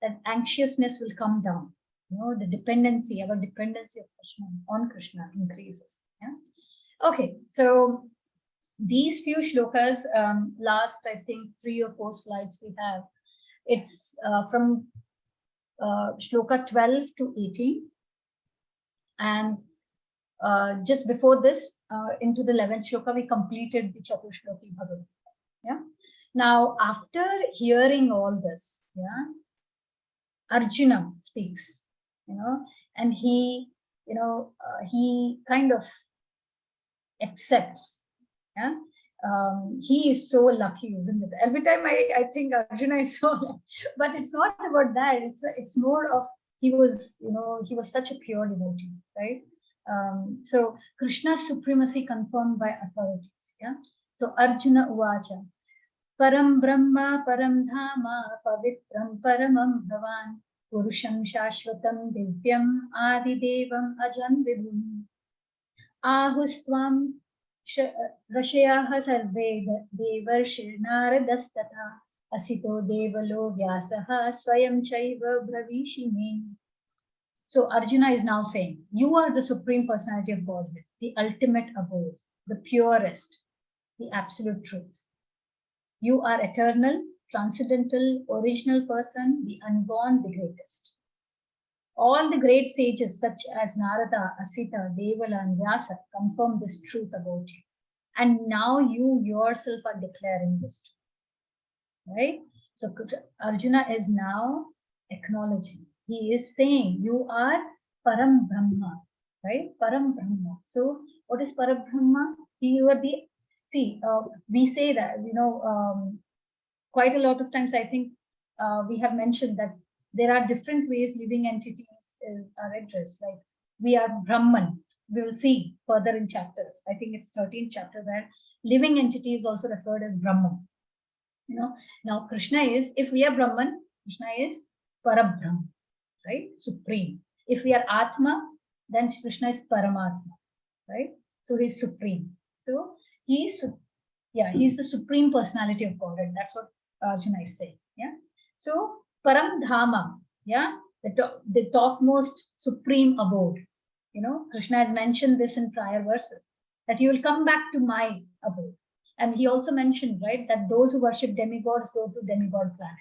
that anxiousness will come down, the dependency, our dependency of Krishna on Krishna increases. Yeah. Okay, so these few shlokas, last I think 3 or 4 slides we have, it's from shloka 12 to 18, and just before this, into the 11th shloka, we completed the Chatushloki Bhagavad Gita. Yeah. Now, after hearing all this, yeah, Arjuna speaks, and he, he kind of accepts. Yeah. He is so lucky, isn't it? Every time I think Arjuna is so lucky, but it's not about that. It's more of he was such a pure devotee, right? So Krishna's supremacy confirmed by authorities. Yeah. So Arjuna Uvacha, Param Brahma, Param Dhama, Pavitram, Paramam Bhavan, Purusham Shashvatam Divyam, Adi Devam Ajan Vidhum, Ahustvam ऋषयः सर्वे देवर्षिर्नारदस्तथा असito devalo vyasah swayam chaiva bravishime. So Arjuna is now saying, you are the supreme personality of Godhead, the ultimate abode, the purest, the absolute truth. You are eternal, transcendental, original person, the unborn, the greatest. All the great sages such as Narada, Asita, Devala, and Vyasa confirm this truth about you. And now you yourself are declaring this truth. Right? So Arjuna is now acknowledging. He is saying, you are Param Brahma. right? Param Brahma. So what is Parabrahma? You are the, see, we say that, quite a lot of times, I think we have mentioned that there are different ways living entities are addressed. Like we are Brahman. We will see further in chapters. I think it's 13th chapter where living entity is also referred as Brahman. Now Krishna is, if we are Brahman, Krishna is Parabrahma, right? Supreme. If we are Atma, then Krishna is Paramatma, right? So he's supreme. So he's, he's the supreme personality of Godhead. That's what Arjuna is saying. Yeah. So Param Dhama, yeah, the topmost supreme abode. Krishna has mentioned this in prior verses that you will come back to my abode. And he also mentioned, right, that those who worship demigods go to demigod planet.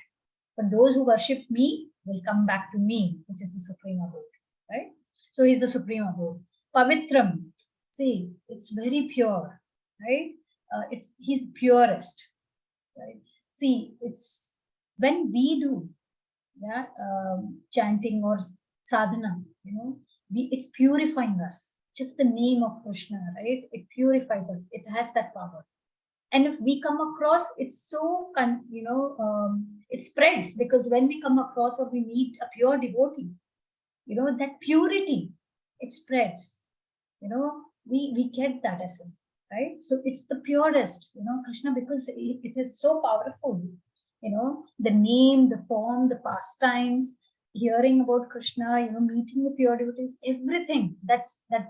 But those who worship me will come back to me, which is the supreme abode, right? So he's the supreme abode. Pavitram, see, it's very pure, right? He's the purest, right? See, it's when we do, chanting or sadhana, it's purifying us. Just the name of Krishna, right? It purifies us. It has that power. And if we come across, it's so, it spreads, because when we come across or we meet a pure devotee, that purity, it spreads. We get that essence, right? So it's the purest, Krishna, because it is so powerful. The name, the form, the pastimes, hearing about Krishna, meeting the pure devotees, everything that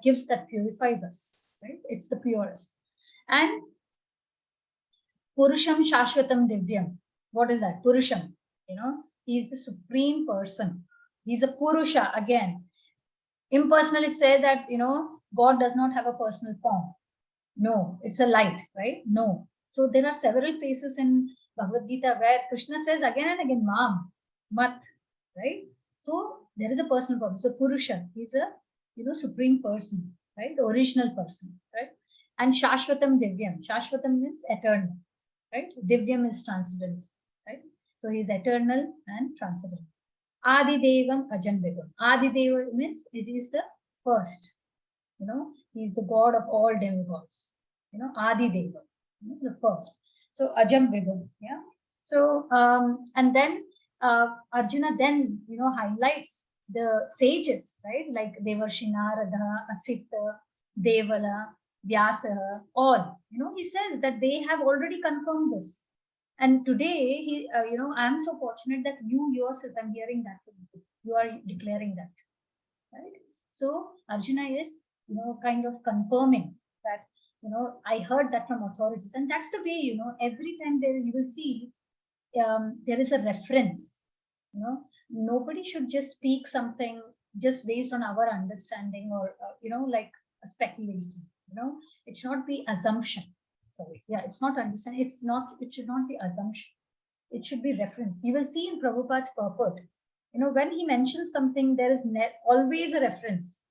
gives, that purifies us, right? It's the purest. And Purusham Shashwatam Divyam. What is that? Purusham. He is the supreme person. He's a Purusha again. Impersonally say that, God does not have a personal form. No, it's a light, right? No. So there are several places in Bhagavad Gita where Krishna says again and again, Mam, Mat, right? So there is a personal form. So Purusha, he's a, supreme person, right? The original person, right? And Shashwatam Divyam. Shashwatam means eternal, right? Divyam is transcendent, right? So he is eternal and transcendent. Adi Devam Ajam Devam. Adi Deva means it is the first. He is the god of all demigods. Adi Deva, the first. So Ajam Vibhum, yeah. So and then Arjuna then highlights the sages, right? Like Devarshi Narada, Asita, Devala, Vyasa, all. He says that they have already confirmed this. And today, I am so fortunate that you yourself, I'm hearing that from you. You are declaring that, right? So Arjuna is, kind of confirming that, I heard that from authorities. And that's the way, every time there you will see there is a reference. Nobody should just speak something just based on our understanding or, like a speculation. It should not be assumption. Sorry, yeah, it's not understanding. It should not be assumption. It should be reference. You will see in Prabhupada's purport, when he mentions something, there is always a reference.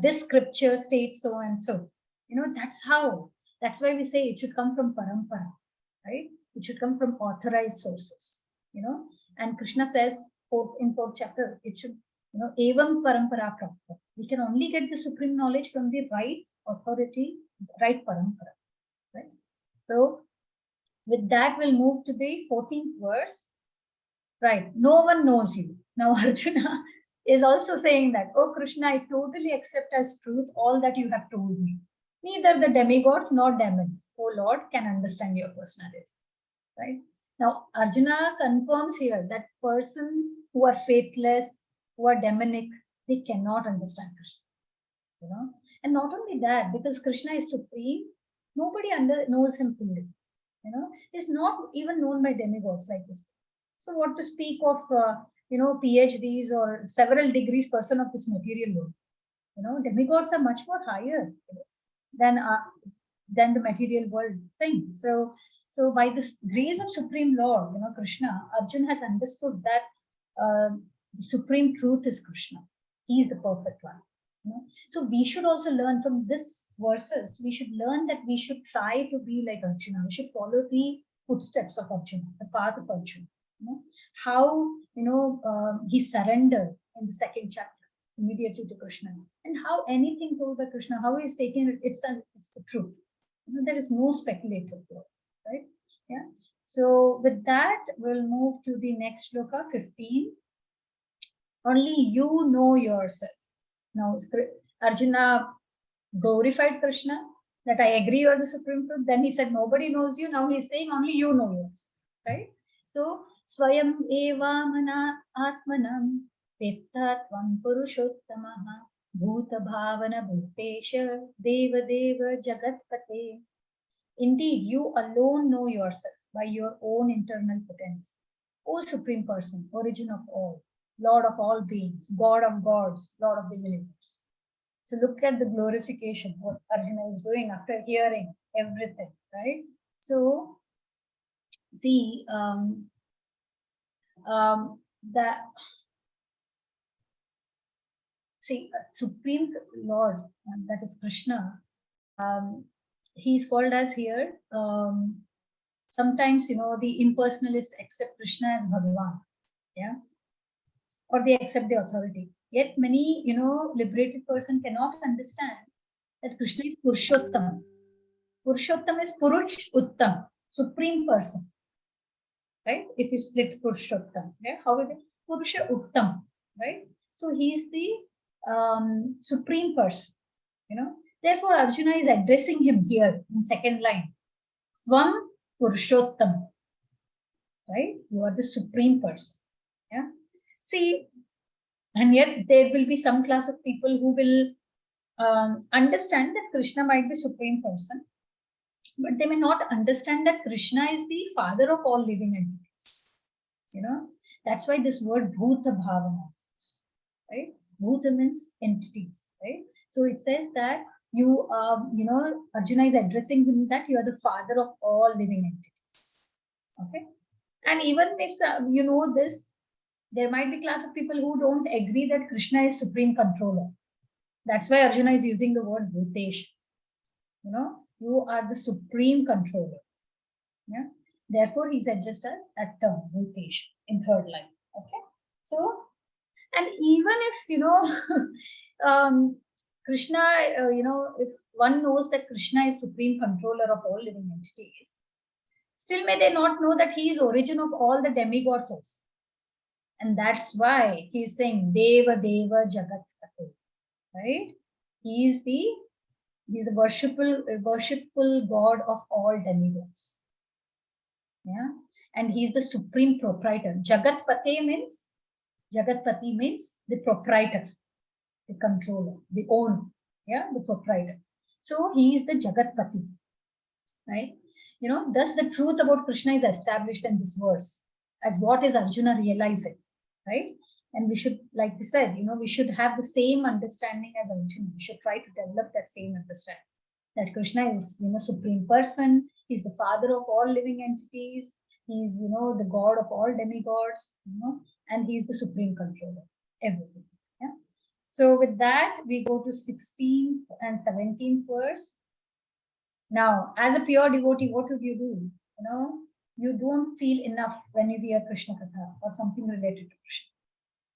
This scripture states so and so. That's why we say it should come from parampara, right? It should come from authorized sources, and Krishna says in 4th chapter, it should, evam parampara prapta. We can only get the supreme knowledge from the right authority, right parampara, right? So with that, we'll move to the 14th verse. Right. No one knows you. Now Arjuna is also saying that, oh Krishna, I totally accept as truth all that you have told me. Neither the demigods nor demons, oh Lord, can understand your personality. Right. Now Arjuna confirms here that person who are faithless, who are demonic, they cannot understand Krishna. And not only that, because Krishna is supreme, nobody knows him fully. Is not even known by demigods like this. So what to speak of, PhDs or several degrees person of this material world? Demigods are much more higher than the material world thing. So by this grace of Supreme Lord, Krishna, Arjuna has understood that the supreme truth is Krishna. He is the perfect one. So we should also learn from this verses. We should learn that we should try to be like Arjuna. We should follow the footsteps of Arjuna, the path of Arjuna. How he surrendered in the 2nd chapter. immediately to Krishna. And how anything told by Krishna, how he's taken it, it's the truth. There is no speculative word, right? Yeah. So with that, we'll move to the next shloka, 15. Only you know yourself. Now, Arjuna glorified Krishna, that I agree you are the supreme truth. Then he said, nobody knows you. Now he's saying only you know yours, right? So, Swayam eva mana atmanam pettatvam purushottamaha bhuta bhavana bhutesha deva deva jagatpate. Indeed, you alone know yourself by your own internal potency. O Supreme Person, origin of all, Lord of all beings, God of gods, Lord of the universe. So look at the glorification, what Arjuna is doing after hearing everything, right? So see, that Supreme Lord, that is Krishna, he's called as here. Sometimes, the impersonalists accept Krishna as Bhagavan, yeah, or they accept the authority. Yet many, liberated person cannot understand that Krishna is Purushottam. Purushottam is Purush Uttam, supreme person, right? If you split Purushottam, yeah, how is it? Purusha Uttam, right? So he's the supreme person, Therefore, Arjuna is addressing him here in second line. Tvam Purushottam, right? You are the supreme person, yeah. See, and yet there will be some class of people who will understand that Krishna might be supreme person, but they may not understand that Krishna is the father of all living entities. That's why this word Bhuta Bhavana, right? Bhuta means entities, right? So it says that Arjuna is addressing him that you are the father of all living entities. Okay. And even if you know this, there might be class of people who don't agree that Krishna is supreme controller. That's why Arjuna is using the word Bhutesh. You are the supreme controller. Yeah. Therefore, he's addressed as that term, Bhutesh, in third line. Okay. So, and even if, Krishna, if one knows that Krishna is supreme controller of all living entities, still may they not know that he is origin of all the demigods also. And that's why he's saying Deva Deva Jagat Pate, right? He's the worshipful God of all demigods. Yeah. And he's the supreme proprietor. Jagatpati means the proprietor, the controller, the owner, yeah, the proprietor. So he is the Jagatpati, right? Thus the truth about Krishna is established in this verse as what is Arjuna realizing, right? And we should, like we said, we should have the same understanding as Arjuna. We should try to develop that same understanding that Krishna is, supreme person. He's the father of all living entities. He's, the God of all demigods, and he's the supreme controller, everything. Yeah. So with that, we go to 16th and 17th verse. Now, as a pure devotee, what would you do? You don't feel enough when you hear Krishna Katha or something related to Krishna.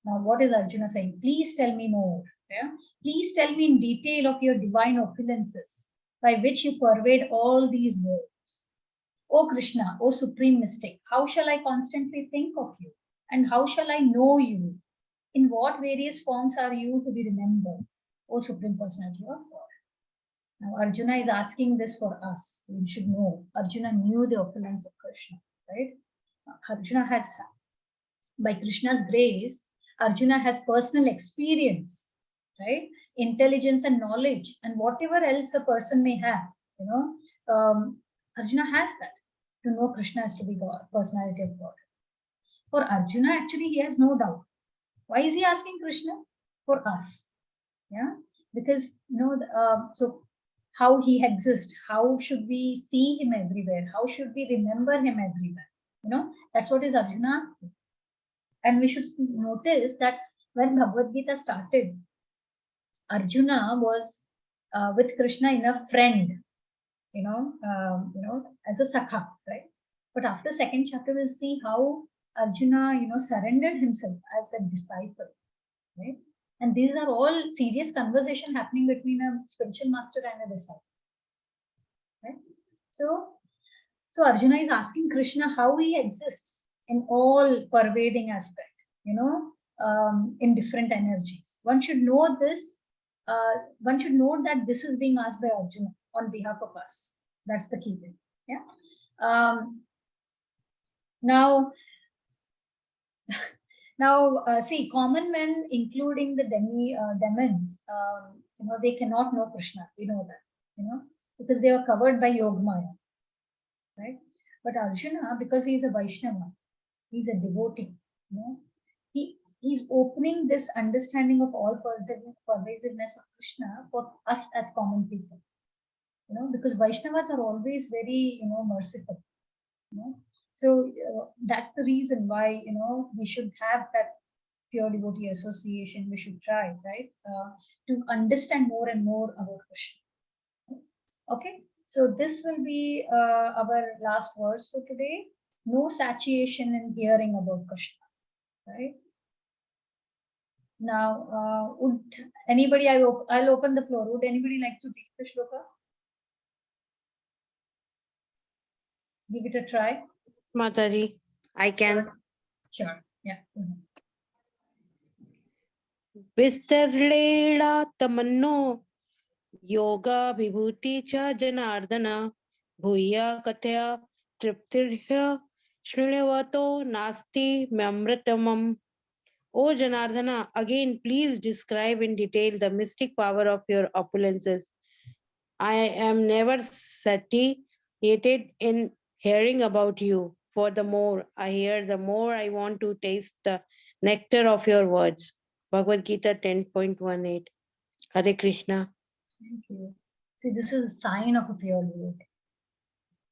Now, what is Arjuna saying? Please tell me more. Yeah? Please tell me in detail of your divine opulences by which you pervade all these worlds. O Krishna, O supreme mystic, how shall I constantly think of you? And how shall I know you? In what various forms are you to be remembered? O supreme personality of God. Now, Arjuna is asking this for us. We should know. Arjuna knew the opulence of Krishna, right? Arjuna has, by Krishna's grace, Arjuna has personal experience, right? Intelligence and knowledge, and whatever else a person may have, Arjuna has that to know Krishna as to be God, personality of God. For Arjuna, actually, he has no doubt. Why is he asking Krishna? For us, yeah, because so how he exists, how should we see him everywhere, how should we remember him everywhere, that's what is Arjuna. And we should notice that when Bhagavad Gita started, Arjuna was with Krishna in a friend, as a sakha, right? But after second chapter, we'll see how Arjuna, surrendered himself as a disciple, right? And these are all serious conversation happening between a spiritual master and a disciple. Right? So Arjuna is asking Krishna how he exists in all pervading aspect, in different energies. One should know this. One should know that this is being asked by Arjuna on behalf of us. That's the key thing. Yeah. Now, see, common men, including the demons, they cannot know Krishna. We know that, because they are covered by Yogamaya, right? But Arjuna, because he is a Vaishnava, he's a devotee, he's opening this understanding of all pervasiveness of Krishna for us as common people, because Vaishnavas are always very, merciful, So that's the reason why, we should have that pure devotee association. We should try, right, to understand more and more about Krishna. Okay, so this will be our last verse for today. No satiation in hearing about Krishna, right? Now, would anybody, I'll open the floor. Would anybody like to read the shloka? Give it a try. Mataji, I can. Sure. Yeah. विस्तरलेला तमन्नो yoga विभूति च जनार्दन भूया कथया तृप्तिर्ह्य श्रृण्वतो नास्ति म्यमृतमम्. O Janardana, again please describe in detail the mystic power of your opulences. I am never satiated in hearing about you. For the more I hear, the more I want to taste the nectar of your words. Bhagavad Gita 10.18. Hare Krishna. Thank you. See, this is a sign of a pure devotee.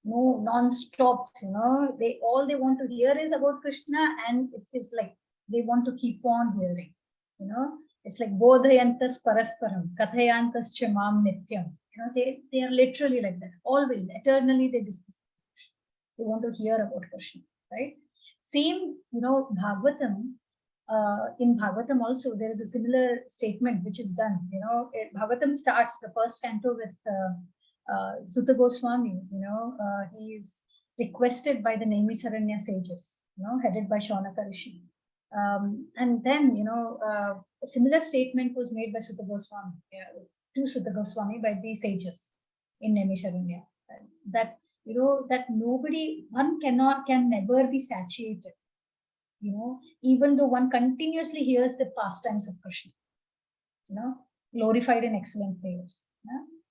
No non-stop, all they want to hear is about Krishna, and it is like they want to keep on hearing. It's like bodhayantas parasparam, kathayantas chamam nityam. They are literally like that. Always, eternally they discuss. They want to hear about Krishna, right? Same, Bhagavatam. In Bhagavatam also, there is a similar statement which is done. Bhagavatam starts the first canto with Sutta Goswami. He is requested by the Naimisaranya sages, headed by Shaunaka Rishi. And then, a similar statement was made by Sutta Goswami, to Sutta Goswami by the sages in Naimisaranya, that that one can never be satiated, even though one continuously hears the pastimes of Krishna, glorified in excellent prayers.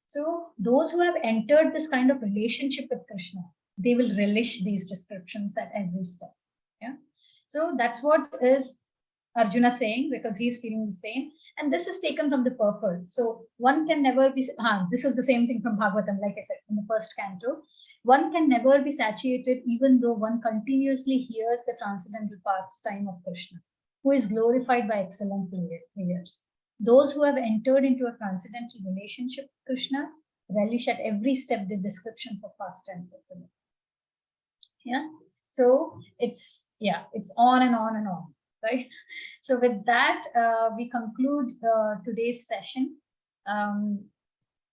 So those who have entered this kind of relationship with Krishna, they will relish these descriptions at every step. Yeah. So that's what is Arjuna saying, because he's feeling the same. And this is taken from the purport. So one can never be, this is the same thing from Bhagavatam, like I said, in the first canto. One can never be satiated even though one continuously hears the transcendental pastime of Krishna, who is glorified by excellent prayers. Those who have entered into a transcendental relationship with Krishna relish at every step the descriptions of pastime of the Lord. Yeah. So it's on and on and on, right? So with that, we conclude today's session.